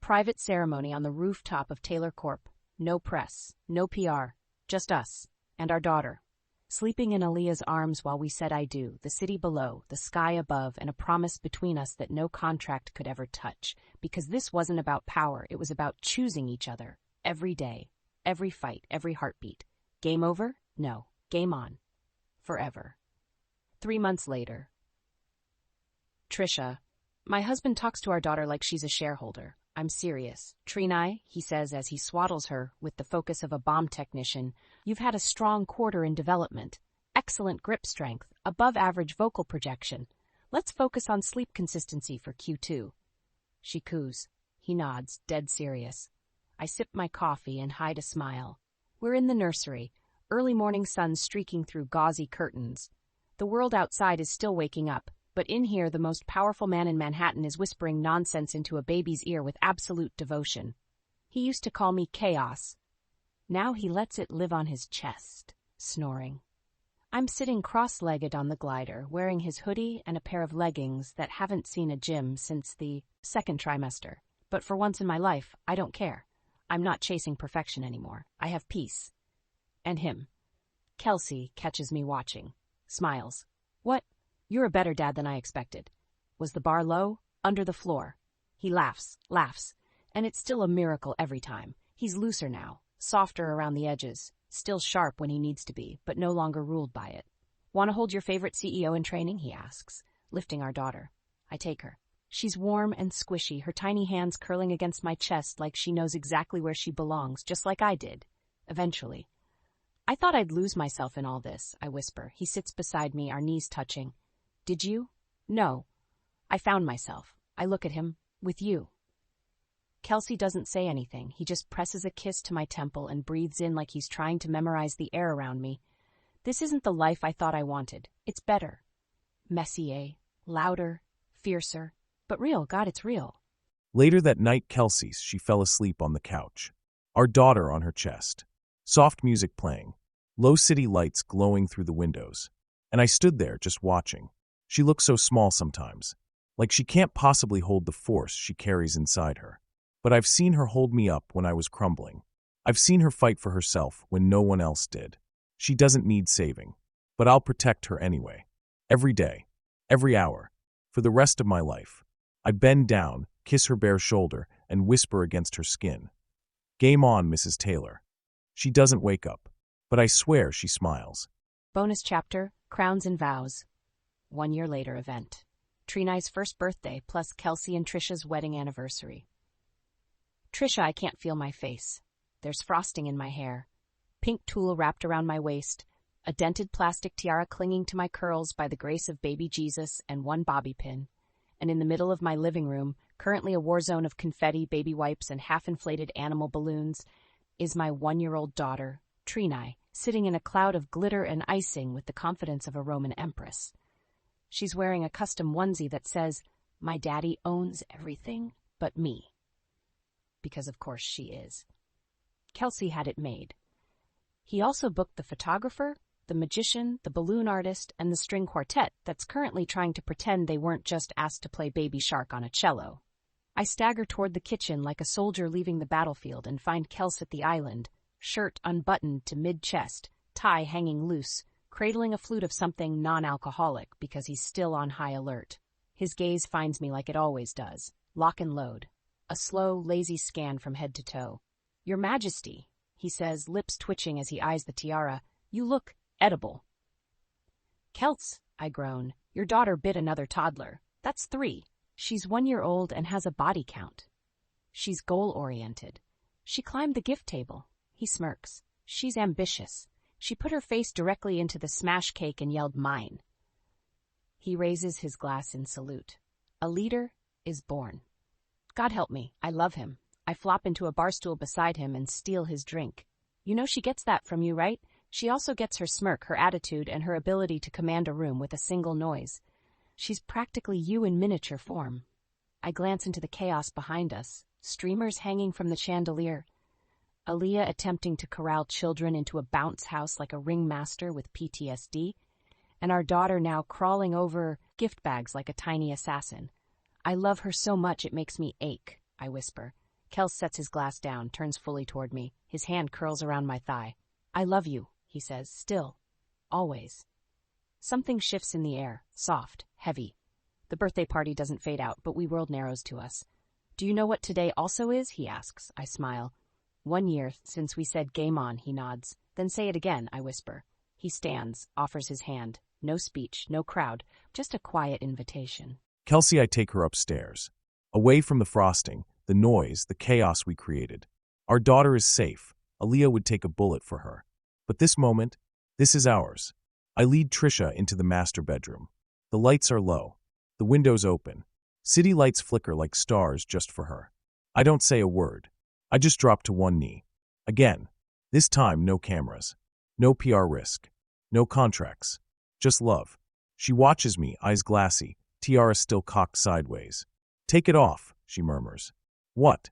private ceremony on the rooftop of Taylor Corp. No press, no PR, just us, and our daughter. Sleeping in Aaliyah's arms while we said I do, the city below, the sky above, and a promise between us that no contract could ever touch, because this wasn't about power, it was about choosing each other, every day, every fight, every heartbeat. Game over? No. Game on. Forever. 3 months later. Trisha, my husband talks to our daughter like she's a shareholder. I'm serious. Trinai, he says as he swaddles her with the focus of a bomb technician, you've had a strong quarter in development. Excellent grip strength, above average vocal projection. Let's focus on sleep consistency for Q2. She coos. He nods, dead serious. I sip my coffee and hide a smile. We're in the nursery, early morning sun streaking through gauzy curtains. The world outside is still waking up, but in here the most powerful man in Manhattan is whispering nonsense into a baby's ear with absolute devotion. He used to call me Chaos. Now he lets it live on his chest, snoring. I'm sitting cross-legged on the glider, wearing his hoodie and a pair of leggings that haven't seen a gym since the second trimester. But for once in my life, I don't care. I'm not chasing perfection anymore. I have peace. And him. Kelce catches me watching. Smiles. What? You're a better dad than I expected. Was the bar low? Under the floor. He laughs, and it's still a miracle every time. He's looser now, softer around the edges, still sharp when he needs to be, but no longer ruled by it. Want to hold your favorite CEO in training? He asks, lifting our daughter. I take her. She's warm and squishy, her tiny hands curling against my chest like she knows exactly where she belongs, just like I did. Eventually. I thought I'd lose myself in all this, I whisper. He sits beside me, our knees touching. Did you? No. I found myself. I look at him. With you. Kelce doesn't say anything. He just presses a kiss to my temple and breathes in like he's trying to memorize the air around me. This isn't the life I thought I wanted. It's better. Messier. Louder. Fiercer. But real. God, it's real. Later that night, she fell asleep on the couch. Our daughter on her chest. Soft music playing. Low city lights glowing through the windows. And I stood there just watching. She looks so small sometimes, like she can't possibly hold the force she carries inside her. But I've seen her hold me up when I was crumbling. I've seen her fight for herself when no one else did. She doesn't need saving, but I'll protect her anyway. Every day, every hour, for the rest of my life. I bend down, kiss her bare shoulder, and whisper against her skin. Game on, Mrs. Taylor. She doesn't wake up, but I swear she smiles. Bonus chapter, Crowns and Vows. 1 year later event. Trinai's first birthday plus Kelce and Trisha's wedding anniversary. Trisha, I can't feel my face. There's frosting in my hair. Pink tulle wrapped around my waist. A dented plastic tiara clinging to my curls by the grace of baby Jesus and one bobby pin. And in the middle of my living room, currently a war zone of confetti, baby wipes, and half-inflated animal balloons, is my 1-year-old daughter, Trinai, sitting in a cloud of glitter and icing with the confidence of a Roman empress. She's wearing a custom onesie that says, "My daddy owns everything but me." Because of course she is. Kelce had it made. He also booked the photographer, the magician, the balloon artist, and the string quartet that's currently trying to pretend they weren't just asked to play Baby Shark on a cello. I stagger toward the kitchen like a soldier leaving the battlefield and find Kelce at the island, shirt unbuttoned to mid-chest, tie hanging loose, cradling a flute of something non-alcoholic because he's still on high alert. His gaze finds me like it always does. Lock and load. A slow, lazy scan from head to toe. "Your Majesty," he says, lips twitching as he eyes the tiara, "you look edible." "Kelce," I groan, "your daughter bit another toddler. That's 3. She's 1 year old and has a body count." She's goal-oriented. She climbed the gift table. He smirks. She's ambitious. She put her face directly into the smash cake and yelled, "Mine." He raises his glass in salute. A leader is born. God help me, I love him. I flop into a bar stool beside him and steal his drink. You know she gets that from you, right? She also gets her smirk, her attitude, and her ability to command a room with a single noise. She's practically you in miniature form. I glance into the chaos behind us, streamers hanging from the chandelier, Aaliyah attempting to corral children into a bounce house like a ringmaster with PTSD, and our daughter now crawling over gift bags like a tiny assassin. I love her so much it makes me ache, I whisper. Kelce sets his glass down, turns fully toward me. His hand curls around my thigh. I love you, he says, still. Always. Something shifts in the air, soft, heavy. The birthday party doesn't fade out, but world narrows to us. Do you know what today also is? He asks. I smile. 1 year since we said game on, he nods. Then say it again, I whisper. He stands, offers his hand. No speech, no crowd, just a quiet invitation. Kelce, I take her upstairs. Away from the frosting, the noise, the chaos we created. Our daughter is safe. Aaliyah would take a bullet for her. But this moment, this is ours. I lead Trisha into the master bedroom. The lights are low. The windows open. City lights flicker like stars just for her. I don't say a word. I just drop to one knee. Again. This time, no cameras. No PR risk. No contracts. Just love. She watches me, eyes glassy, tiara still cocked sideways. Take it off, she murmurs. What?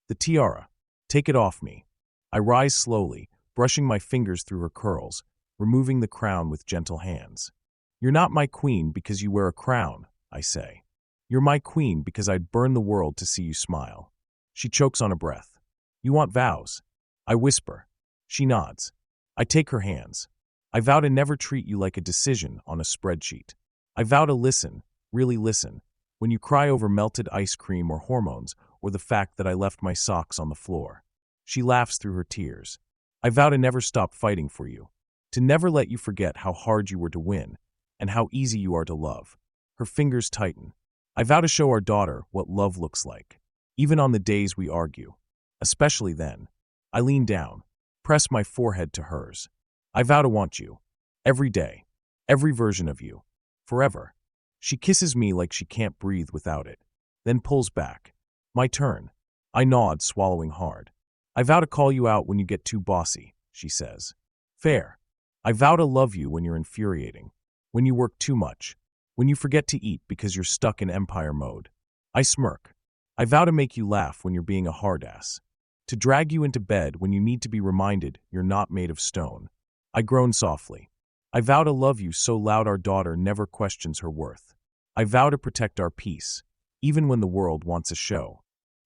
The tiara. Take it off me. I rise slowly, brushing my fingers through her curls, removing the crown with gentle hands. You're not my queen because you wear a crown, I say. You're my queen because I'd burn the world to see you smile. She chokes on a breath. You want vows? I whisper. She nods. I take her hands. I vow to never treat you like a decision on a spreadsheet. I vow to listen, really listen, when you cry over melted ice cream or hormones or the fact that I left my socks on the floor. She laughs through her tears. I vow to never stop fighting for you, to never let you forget how hard you were to win and how easy you are to love. Her fingers tighten. I vow to show our daughter what love looks like, even on the days we argue. Especially then. I lean down, press my forehead to hers. I vow to want you. Every day. Every version of you. Forever. She kisses me like she can't breathe without it, then pulls back. My turn. I nod, swallowing hard. I vow to call you out when you get too bossy, she says. Fair. I vow to love you when you're infuriating, when you work too much, when you forget to eat because you're stuck in empire mode. I smirk. I vow to make you laugh when you're being a hard ass, to drag you into bed when you need to be reminded you're not made of stone. I groan softly. I vow to love you so loud our daughter never questions her worth. I vow to protect our peace, even when the world wants a show.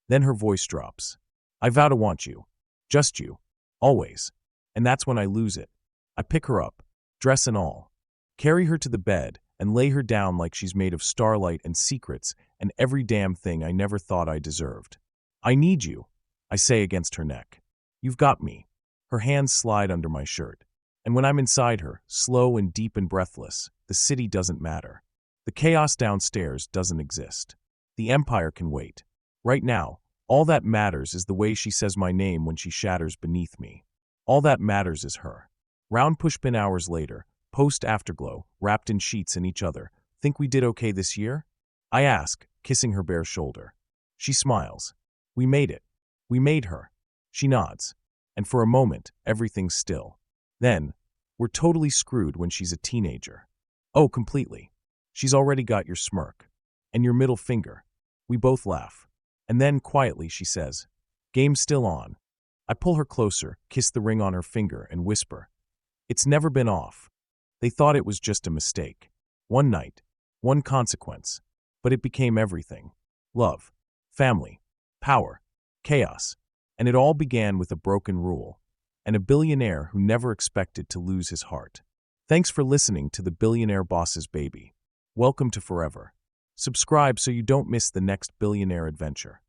Then her voice drops. I vow to want you. Just you. Always. And that's when I lose it. I pick her up, dress and all, carry her to the bed, and lay her down like she's made of starlight and secrets and every damn thing I never thought I deserved. I need you, I say against her neck. You've got me. Her hands slide under my shirt. And when I'm inside her, slow and deep and breathless, the city doesn't matter. The chaos downstairs doesn't exist. The empire can wait. Right now, all that matters is the way she says my name when she shatters beneath me. All that matters is her. Round pushpin hours later, post-afterglow, wrapped in sheets in each other. Think we did okay this year? I ask, kissing her bare shoulder. She smiles. We made it. We made her. She nods. And for a moment, everything's still. Then, we're totally screwed when she's a teenager. Oh, completely. She's already got your smirk. And your middle finger. We both laugh. And then, quietly, she says, Game's still on. I pull her closer, kiss the ring on her finger, and whisper, It's never been off. They thought it was just a mistake. One night. One consequence. But it became everything. Love. Family. Power. Chaos. And it all began with a broken rule. And a billionaire who never expected to lose his heart. Thanks for listening to the Billionaire Boss's Baby. Welcome to Forever. Subscribe so you don't miss the next billionaire adventure.